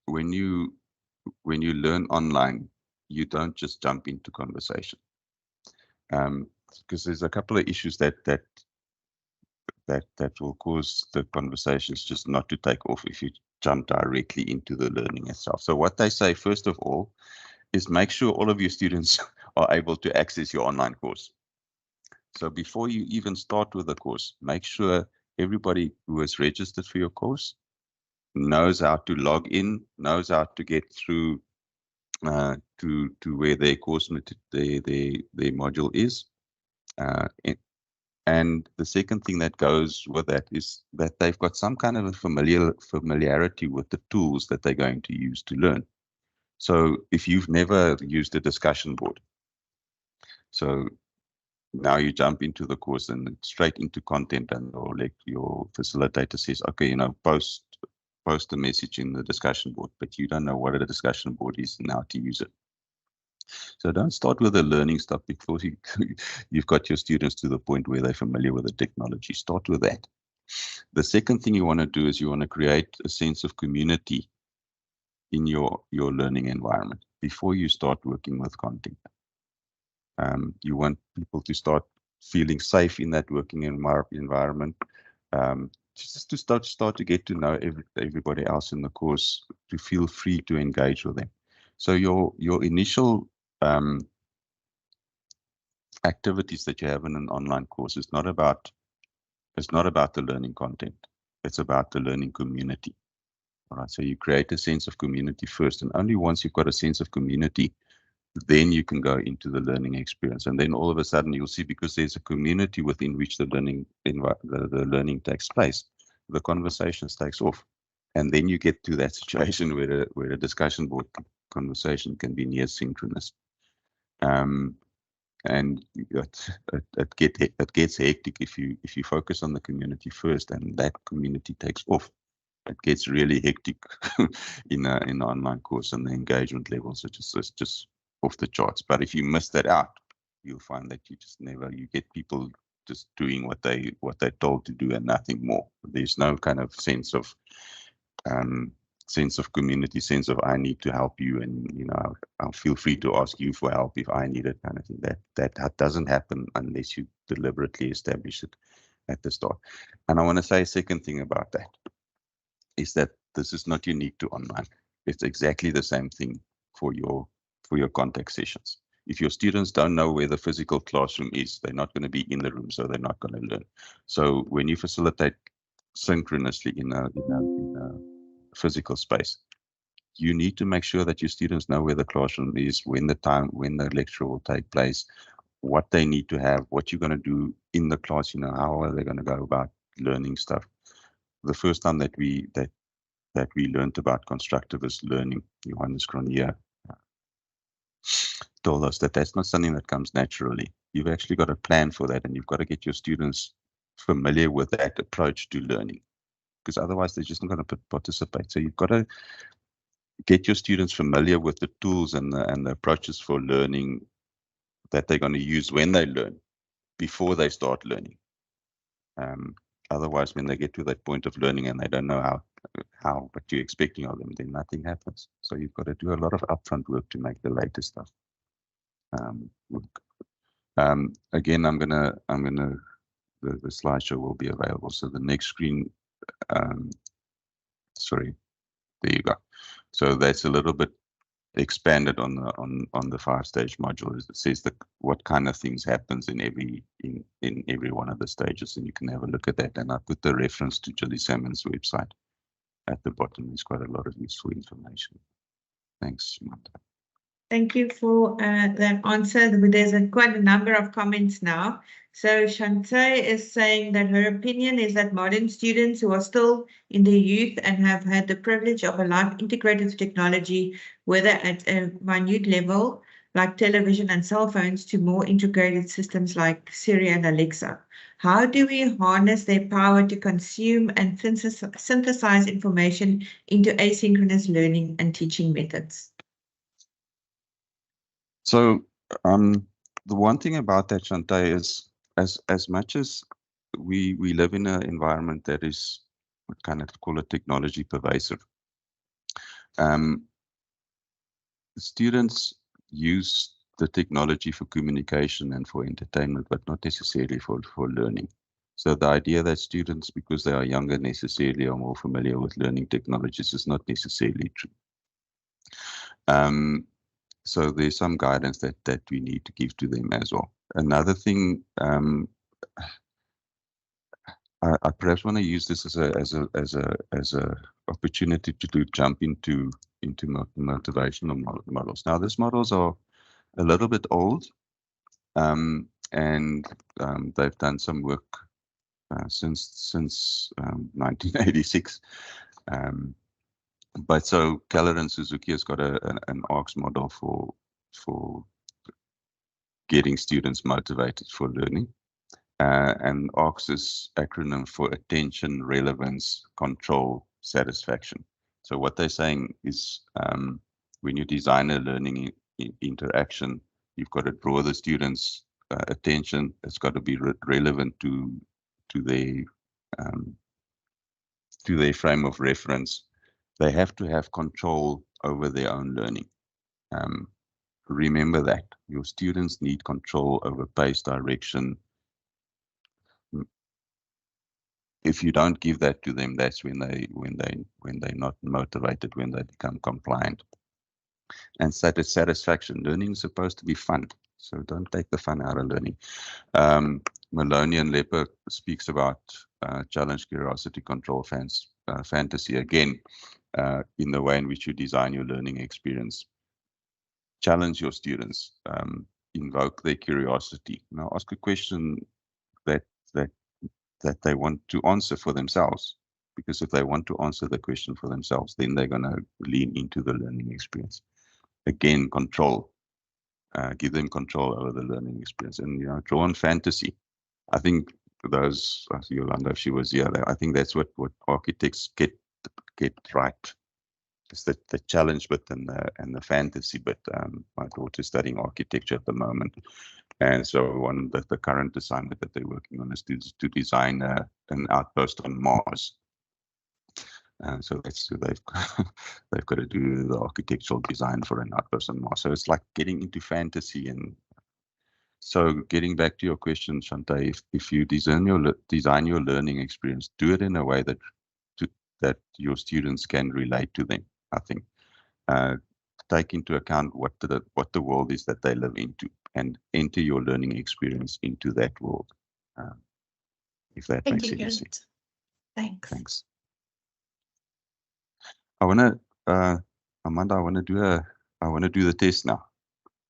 when you learn online, you don't just jump into conversation, because there's a couple of issues that will cause the conversations just not to take off if you jump directly into the learning itself. So what they say, first of all, is make sure all of your students are able to access your online course. So before you even start with the course, make sure everybody who is registered for your course knows how to log in, knows how to get through to where their course their module is, And the second thing that goes with that is that they've got some kind of a familiarity with the tools that they're going to use to learn. So if you've never used a discussion board, so now you jump into the course and straight into content, and your facilitator says, okay, you know, post a message in the discussion board, but you don't know what a discussion board is and how to use it. So don't start with the learning stuff before you've got your students to the point where they're familiar with the technology. Start with that. The second thing you want to do is you want to create a sense of community in your learning environment before you start working with content. You want people to start feeling safe in that working environment, just to start to get to know everybody else in the course, to feel free to engage with them. So your initial activities that you have in an online course is not about the learning content. It's about the learning community. All right. So you create a sense of community first, and only once you've got a sense of community, then you can go into the learning experience. And then all of a sudden you'll see, because there's a community within which the learning takes place, the conversations takes off. And then you get to that situation where a discussion board conversation can be near synchronous. And it gets hectic if you focus on the community first and that community takes off. It gets really hectic in an online course, and the engagement levels are just off the charts. But if you miss that out, you'll find that you get people just doing what they're told to do and nothing more. There's no kind of sense of community, sense of I need to help you, and I'll feel free to ask you for help if I need it, kind of thing. That doesn't happen unless you deliberately establish it at the start. And I want to say a second thing about that is that this is not unique to online. It's exactly the same thing for your contact sessions. If your students don't know where the physical classroom is, they're not going to be in the room, so they're not going to learn. So when you facilitate synchronously in a physical space, you need to make sure that your students know where the classroom is, when the lecture will take place, what they need to have, what you're going to do in the class, how are they going to go about learning stuff. The first time that we learned about constructivist learning, Johannes Cronje told us that that's not something that comes naturally. You've actually got a plan for that, and you've got to get your students familiar with that approach to learning, because otherwise they're just not going to participate. So you've got to get your students familiar with the tools and the approaches for learning that they're going to use when they learn, before they start learning. Otherwise, when they get to that point of learning and they don't know how what you're expecting of them, then nothing happens. So you've got to do a lot of upfront work to make the later stuff work. Again, the slideshow will be available. So the next screen, sorry, there you go. So that's a little bit expanded on the 5-stage module. It says what kind of things happens in every one of the stages, and you can have a look at that. And I put the reference to Julie Salmon's website at the bottom. There's quite a lot of useful information. Thanks, Samantha. Thank you for that answer. There's quite a number of comments now. So Shantae is saying that her opinion is that modern students who are still in their youth and have had the privilege of a life integrated with technology, whether at a minute level like television and cell phones to more integrated systems like Siri and Alexa, how do we harness their power to consume and synthesize information into asynchronous learning and teaching methods? So the one thing about that, Shantae, is as much as we live in an environment that is, what kind of call it, technology pervasive, students use the technology for communication and for entertainment, but not necessarily for learning. So the idea that students, because they are younger, necessarily are more familiar with learning technologies is not necessarily true. So there's some guidance that we need to give to them as well. Another thing, I perhaps want to use this as a opportunity to jump into motivational models. Now, these models are a little bit old, and and they've done some work since 1986. But so Keller and Suzuki has got an ARCS model for getting students motivated for learning. And ARCS is acronym for attention, relevance, control, satisfaction. So what they're saying is when you design a learning interaction, you've got to draw the students' attention. It's got to be relevant to their frame of reference. They have to have control over their own learning. Remember that your students need control over pace, direction. If you don't give that to them, that's when they're not motivated, when they become compliant. And satisfaction. Learning is supposed to be fun, so don't take the fun out of learning. Maloney and Lepper speaks about challenge, curiosity, control, fantasy. Again, in the way in which you design your learning experience. Challenge your students, invoke their curiosity. Now ask a question that they want to answer for themselves, because if they want to answer the question for themselves, then they're going to lean into the learning experience. Again, control, give them control over the learning experience, and draw on fantasy. I think those, Yolanda, if she was here, I think that's what architects get right. It's the challenge bit and the fantasy bit. My daughter's studying architecture at the moment, and so the current assignment that they're working on is to design an outpost on Mars. So they've got to do the architectural design for an outpost on Mars. So it's like getting into fantasy. And so getting back to your question, Shante, if you design your learning experience, do it in a way that your students can relate to them. I think take into account what the world is that they live into, and enter your learning experience into that world. If that makes any sense. Thanks. I wanna, Amanda, I wanna do the test now.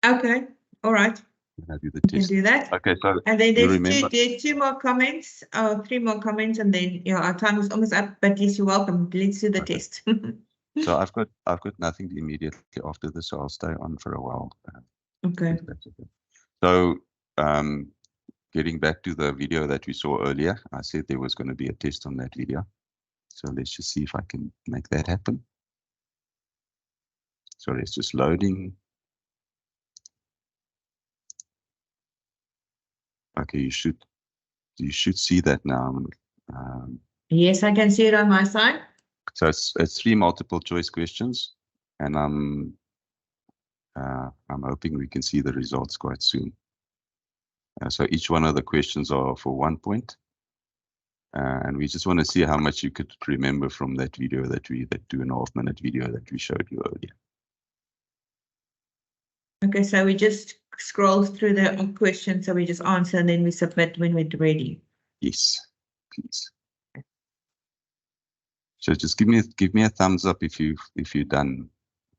Okay, all right. I'm gonna do the You test. can do that. Okay, so And then you there's remember. there's 2 more comments, or 3 more comments, and then our time is almost up. But yes, you're welcome. Let's do the test. So I've got nothing immediately after this, so I'll stay on for a while. Okay. If that's okay. So getting back to the video that we saw earlier, I said there was going to be a test on that video. So let's just see if I can make that happen. Sorry, it's just loading. Okay, you should see that now. Yes, I can see it on my side. So it's 3 multiple choice questions, and I'm hoping we can see the results quite soon. So each one of the questions are for 1 point, and we just want to see how much you could remember from that video that 2.5-minute video that we showed you earlier. Okay, so we just scroll through the questions, so we just answer and then we submit when we're ready. Yes, please. So just give me a thumbs up if you're done.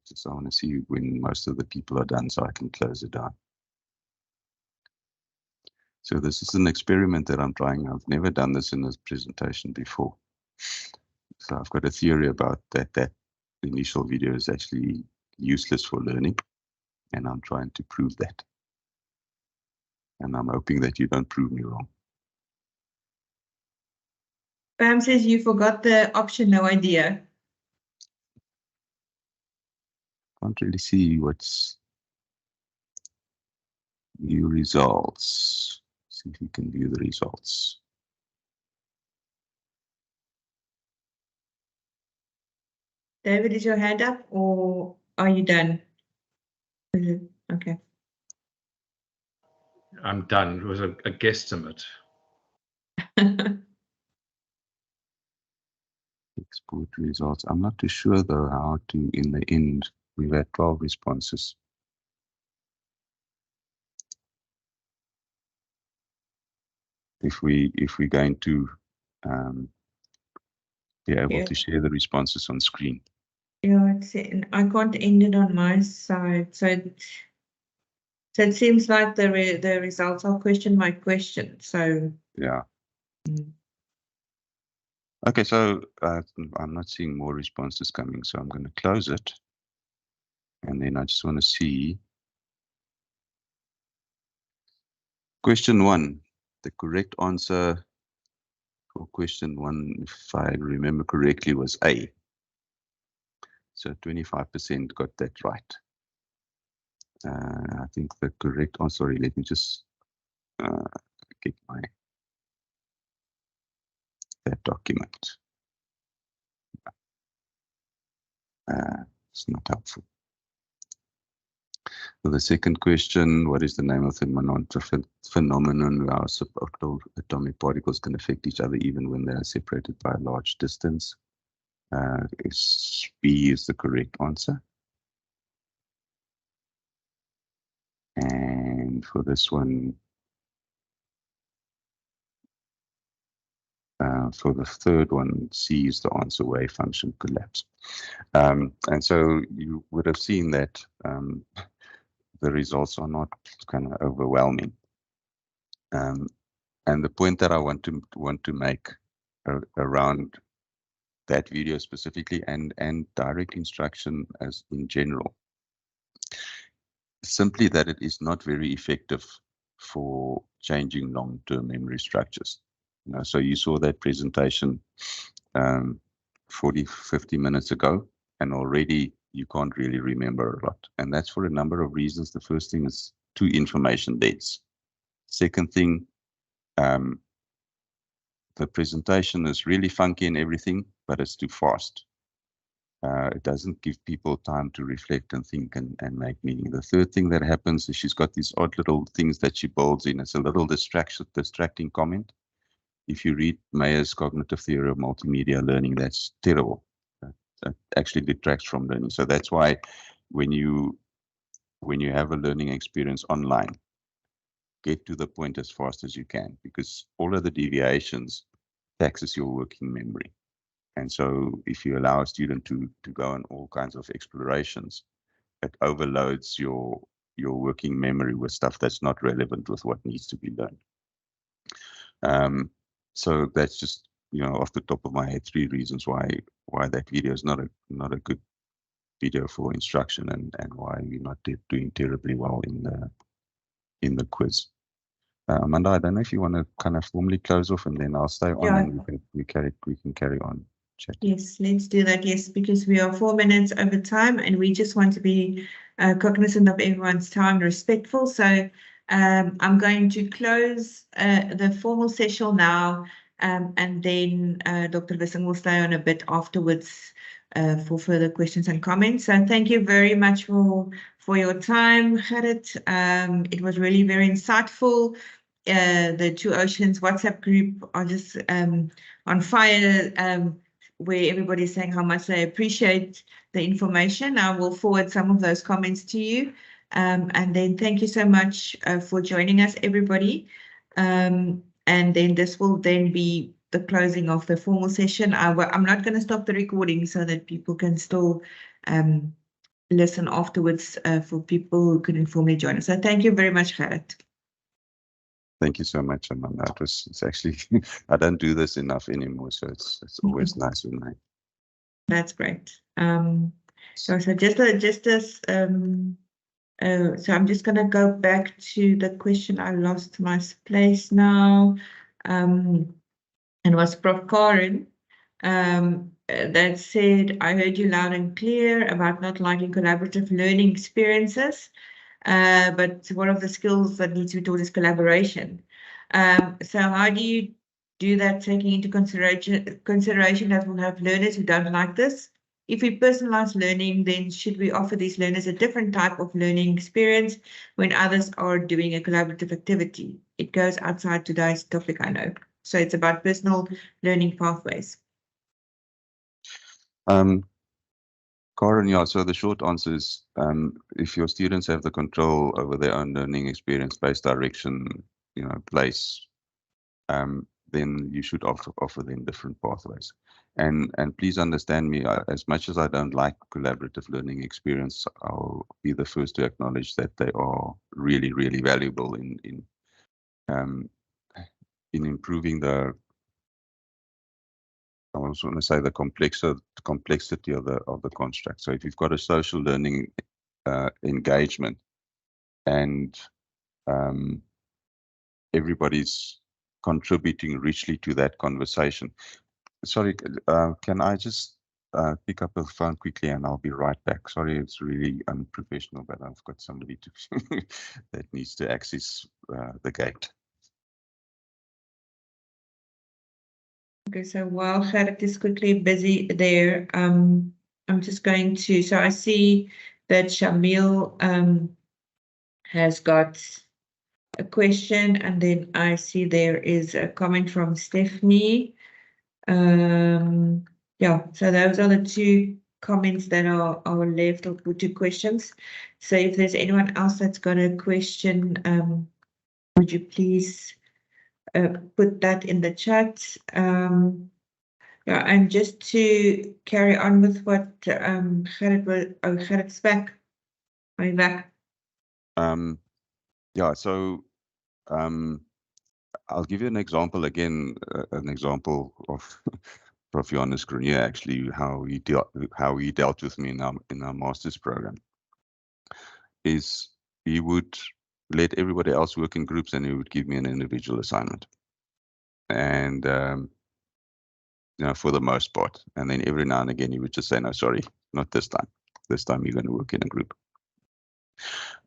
Just I want to see when most of the people are done, so I can close it down. So this is an experiment that I'm trying. I've never done this in this presentation before. So I've got a theory about that the initial video is actually useless for learning, and I'm trying to prove that. And I'm hoping that you don't prove me wrong. Pam says you forgot the option, no idea. Can't really see what's view results. See if you can view the results. David, is your hand up or are you done? Okay. I'm done. It was a guesstimate. Export results. I'm not too sure though how to, in the end, we've had 12 responses. If we're going to be able to share the responses on screen. Yeah, I can't end it on my side, so So it seems like the results are question by question. So Yeah. mm. Okay, so I'm not seeing more responses coming, so I'm going to close it. And then I just want to see question 1. The correct answer for question 1, if I remember correctly, was A. So 25% got that right. I think the correct answer, sorry, let me just get that document. It's not helpful. So the second question, what is the name of the phenomenon where subatomic particles can affect each other even when they are separated by a large distance? B is the correct answer. And for this one, for the third one, C is the answer, wave function collapse. And so you would have seen that the results are not kind of overwhelming. And the point that I want to make around that video specifically and direct instruction as in general, simply that it is not very effective for changing long-term memory structures. So you saw that presentation 40-50 minutes ago, and already you can't really remember a lot. And that's for a number of reasons. The first thing is too information dense. Second thing, the presentation is really funky and everything, but it's too fast. It doesn't give people time to reflect and think and make meaning. The third thing that happens is she's got these odd little things that she builds in. It's a little distracting comment. If you read Mayer's cognitive theory of multimedia learning, that's terrible. That actually detracts from learning. So that's why when you have a learning experience online, get to the point as fast as you can, because all of the deviations taxes your working memory. And so if you allow a student to go on all kinds of explorations, it overloads your working memory with stuff that's not relevant with what needs to be learned. So that's just, off the top of my head, 3 reasons why that video is not a good video for instruction, and why you're not doing terribly well in the quiz. Amanda, I don't know if you want to kind of formally close off, and then I'll stay on, and we can carry on. Chat. Yes, let's do that. Yes, because we are 4 minutes over time, and we just want to be cognizant of everyone's time, respectful. So I'm going to close the formal session now, and then Dr. Wissing will stay on a bit afterwards for further questions and comments. So thank you very much for your time, Gerrit. It was really very insightful. The Two Oceans WhatsApp group are just on fire, where everybody's saying how much they appreciate the information. I will forward some of those comments to you. And then thank you so much for joining us, everybody. And then this will then be the closing of the formal session. I'm not going to stop the recording so that people can still listen afterwards for people who couldn't formally join us. So thank you very much, Gerrit. Thank you so much, Amanda. It's actually, I don't do this enough anymore, so it's always nice when I. That's great. So just as so I'm just going to go back to the question. I lost my place now, and was Prof. Karen that said, I heard you loud and clear about not liking collaborative learning experiences. But one of the skills that needs to be taught is collaboration. So how do you do that, taking into consideration that we'll have learners who don't like this? If we personalize learning, then should we offer these learners a different type of learning experience when others are doing a collaborative activity? It goes outside today's topic, I know. So it's about personal learning pathways. Karen, yeah, so the short answer is if your students have the control over their own learning experience, based direction, place, then you should offer them different pathways. And please understand me, as much as I don't like collaborative learning experience, I'll be the first to acknowledge that they are really, really valuable in improving the, I was going to say, the complexity of the construct. So if you've got a social learning engagement and everybody's contributing richly to that conversation. Sorry, can I just pick up the phone quickly and I'll be right back. Sorry, it's really unprofessional, but I've got somebody to that needs to access the gate. Okay, so while Gerrit is quickly busy there, I'm just going to, so I see that Shamil has got a question, and then I see there is a comment from Stephanie. Yeah, so those are the two comments that are left, or two questions. So if there's anyone else that's got a question, would you please put that in the chat? Yeah, and just to carry on with what Gerrit was, oh, Gerrit's back. Are you back? Yeah, so I'll give you an example again, an example of Prof. Johannes Grenier, actually, how he dealt with me in our master's program. Is he would let everybody else work in groups, and he would give me an individual assignment. And you know, for the most part, and then every now and again he would just say, no, sorry, not this time. This time you're going to work in a group.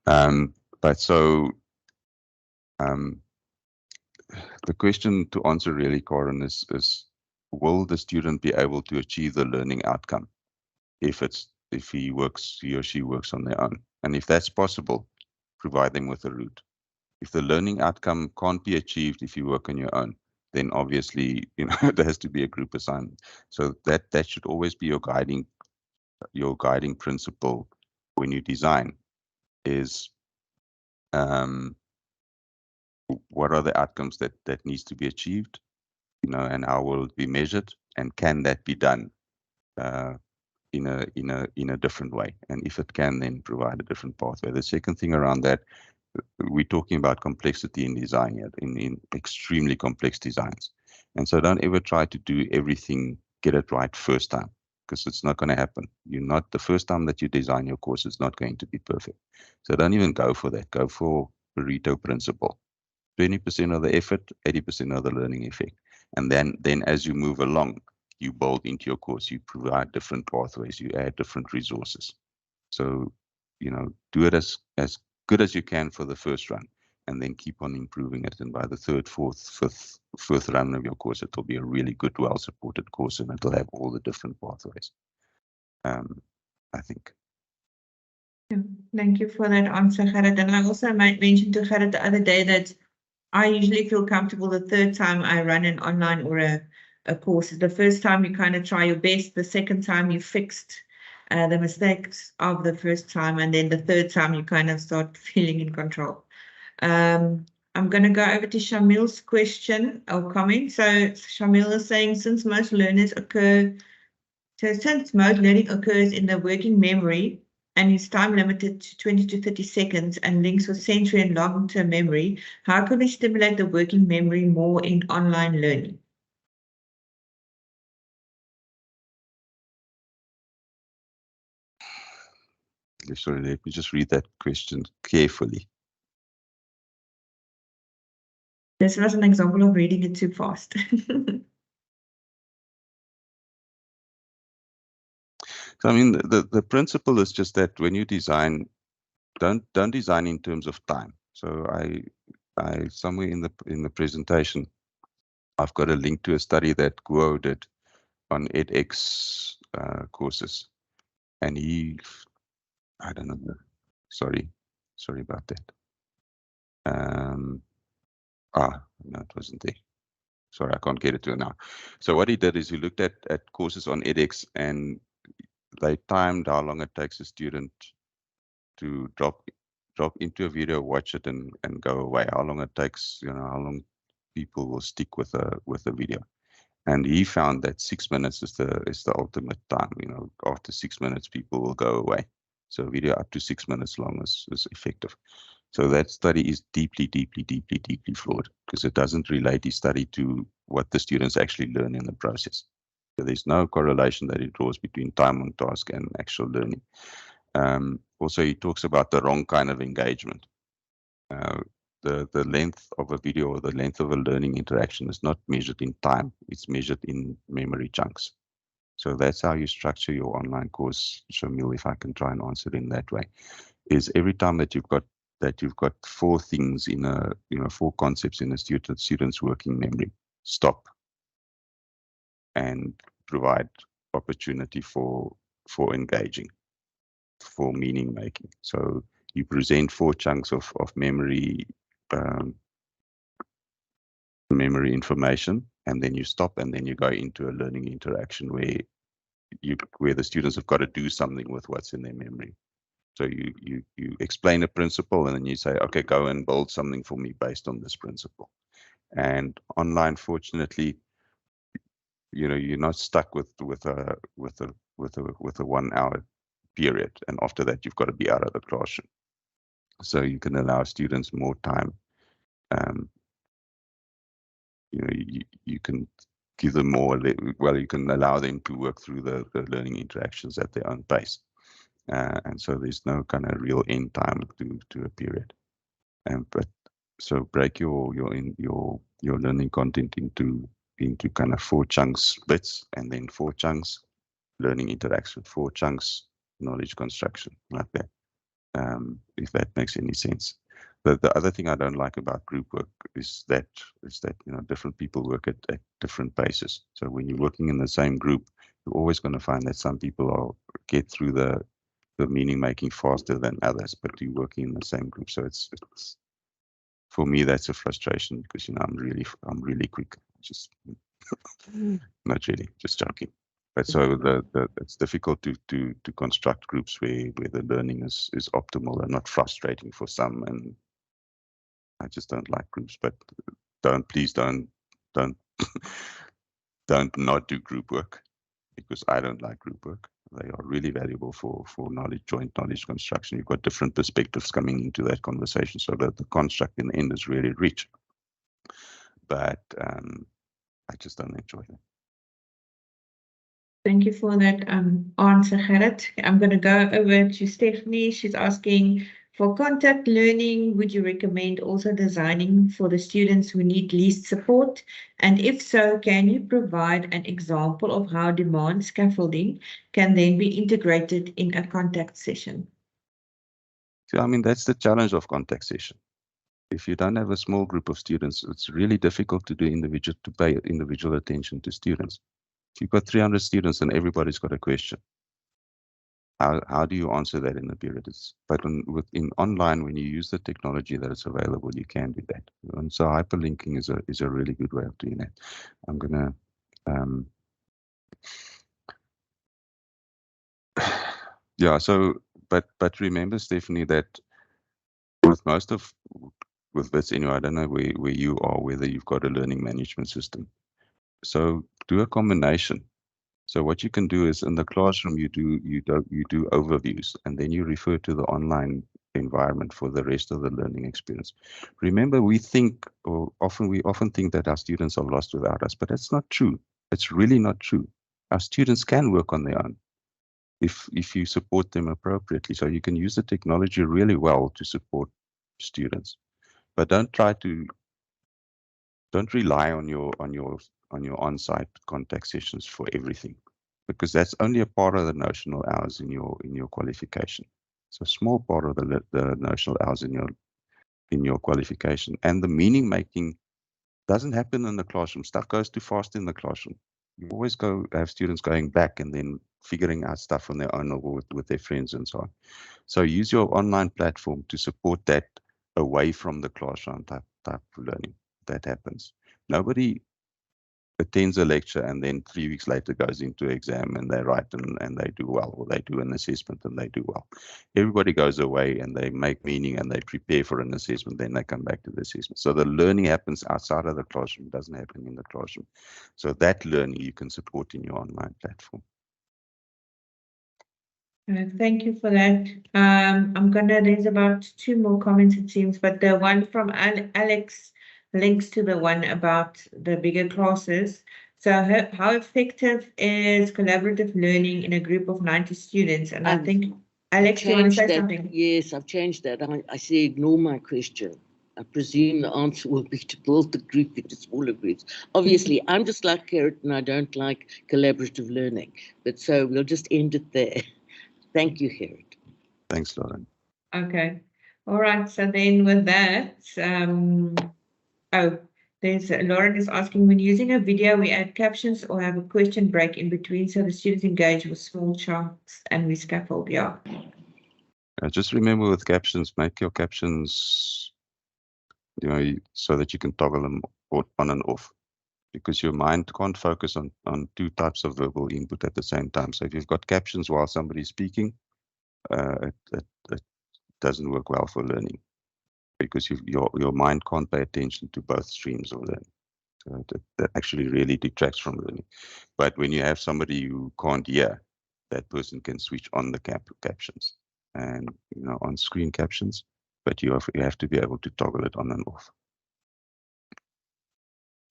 But so the question to answer really, Karen, is will the student be able to achieve the learning outcome if he or she works on their own? And if that's possible, provide them with a route. If the learning outcome can't be achieved if you work on your own, then obviously, you know, there has to be a group assignment. So that should always be your guiding principle when you design is what are the outcomes that needs to be achieved, you know, and how will it be measured, and can that be done in a different way? And if it can, then provide a different pathway. The second thing around that, we're talking about complexity in design here, in extremely complex designs. And so don't ever try to do everything, get it right first time, because it's not going to happen. The first time that you design your course is not going to be perfect. So don't even go for that. Go for Pareto principle. 20% of the effort, 80% of the learning effect. And then as you move along, you build into your course, you provide different pathways, you add different resources. So, you know, do it as good as you can for the first run, and then keep on improving it. And by the third, fourth, fifth run of your course, it will be a really good, well-supported course, and it'll have all the different pathways, I think. Yeah, thank you for that answer, Gerrit. And I also might mention to Gerrit the other day that I usually feel comfortable the third time I run an online or a course. The first time you kind of try your best, the second time you fixed the mistakes of the first time, and then the third time you kind of start feeling in control. I'm going to go over to Shamil's question or comment. So Shamil is saying, since most learning occurs in the working memory, and is time limited to 20 to 30 seconds and links with sensory and long-term memory, how can we stimulate the working memory more in online learning? Sorry, let me just read that question carefully. This was an example of reading it too fast. So, I mean, the principle is just that when you design, don't design in terms of time. So I somewhere in the presentation, I've got a link to a study that Guo did on edX courses, and I don't know, sorry about that. No, it wasn't there. Sorry, I can't get it to it now. So what he did is he looked at courses on edX, and they timed how long it takes a student to drop into a video, watch it, and go away. How long it takes, you know, how long people will stick with a video. And he found that 6 minutes is the ultimate time. After 6 minutes, people will go away. So a video up to 6 minutes long is effective. So that study is deeply, deeply, deeply, deeply flawed because it doesn't relate the study to what the students actually learn in the process. So there's no correlation that it draws between time on task and actual learning. Also, he talks about the wrong kind of engagement. The length of a video or the length of a learning interaction is not measured in time. It's measured in memory chunks. So that's how you structure your online course, Shamil, if I can try and answer it in that way, is every time that you've got 4 things in a, 4 concepts in a student's working memory, stop and provide opportunity for engaging, for meaning making. So you present 4 chunks of memory memory information, and then you stop, and then you go into a learning interaction where the students have got to do something with what's in their memory. So you explain a principle, and then you say, okay, go and build something for me based on this principle. And online, fortunately, you're not stuck with a 1 hour period, and after that you've got to be out of the classroom. So you can allow students more time. You can give them more. Well, you can allow them to work through the learning interactions at their own pace. And so there's no kind of real end time to a period. But so break your learning content into kind of 4 chunks bits, and then 4 chunks learning interaction, 4 chunks knowledge construction, like that. If that makes any sense. The other thing I don't like about group work is that different people work at different paces. So when you're working in the same group, you're always going to find that some people get through the meaning making faster than others, but you're working in the same group. So it's for me, that's a frustration because I'm really quick. Just not really, just joking. But so it's difficult to construct groups where the learning is optimal and not frustrating for some. And I just don't like groups. But please don't not do group work, because I don't like group work. They are really valuable for joint knowledge construction. You've got different perspectives coming into that conversation, so that the construct in the end is really rich. But I just don't enjoy them. Thank you for that answer, Gerrit. I'm going to go over to Stephanie. She's asking, for contact learning, would you recommend also designing for the students who need least support? And if so, can you provide an example of how demand scaffolding can then be integrated in a contact session? So, I mean, that's the challenge of contact session. If you don't have a small group of students, it's really difficult to pay individual attention to students. If you've got 300 students and everybody's got a question, how do you answer that in the period? But in online, when you use the technology that is available, you can do that. And so hyperlinking is a really good way of doing that. I'm gonna yeah. So, but remember, Stephanie, that with bits anyway, I don't know where you are, whether you've got a learning management system. So do a combination. So what you can do is in the classroom, you do overviews, and then you refer to the online environment for the rest of the learning experience. Remember, we often think that our students are lost without us, but that's not true. It's really not true. Our students can work on their own if you support them appropriately. So you can use the technology really well to support students, but don't rely on your on-site contact sessions for everything, because that's only a part of the notional hours in your qualification. It's a small part of the notional hours in your qualification. And the meaning making doesn't happen in the classroom. Stuff goes too fast in the classroom. You always have students going back and then figuring out stuff on their own or with their friends and so on. So use your online platform to support that away from the classroom type of learning that happens. Nobody attends a lecture and then 3 weeks later goes into exam and they write and they do well, or they do an assessment and they do well. Everybody goes away and they make meaning and they prepare for an assessment, then they come back to the assessment. So the learning happens outside of the classroom, it doesn't happen in the classroom. So that learning you can support in your online platform. Thank you for that. There's about 2 more comments it seems, but the one from Alex links to the one about the bigger classes. So how effective is collaborative learning in a group of 90 students? And I think, Alex, you want to say something? Yes, I've changed that. I say ignore my question. I presume the answer will be to build the group into smaller groups. Obviously, I'm just like Carrot and I don't like collaborative learning. But so we'll just end it there. Thank you, Carrot. Thanks, Lauren. Okay. All right. So then with that, Lauren is asking, when using a video, we add captions or have a question break in between so the students engage with small chunks and we scaffold. Yeah. Just remember with captions, make your captions, so that you can toggle them on and off, because your mind can't focus on 2 types of verbal input at the same time. So if you've got captions while somebody's speaking, it doesn't work well for learning, because your mind can't pay attention to both streams of learning. So that actually really detracts from learning. But when you have somebody who can't hear, that person can switch on the captions and on screen captions, but you have to be able to toggle it on and off.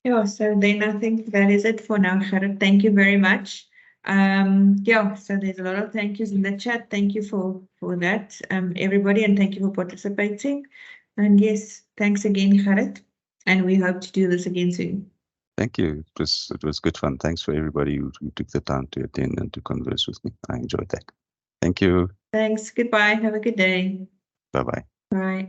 Yeah, so then I think that is it for now, Gerrit. Thank you very much. Yeah, so there's a lot of thank yous in the chat. Thank you for that, everybody, and thank you for participating. And yes, thanks again, Gerrit. And we hope to do this again soon. Thank you. It was good fun. Thanks for everybody who took the time to attend and to converse with me. I enjoyed that. Thank you. Thanks. Goodbye. Have a good day. Bye-bye. Bye.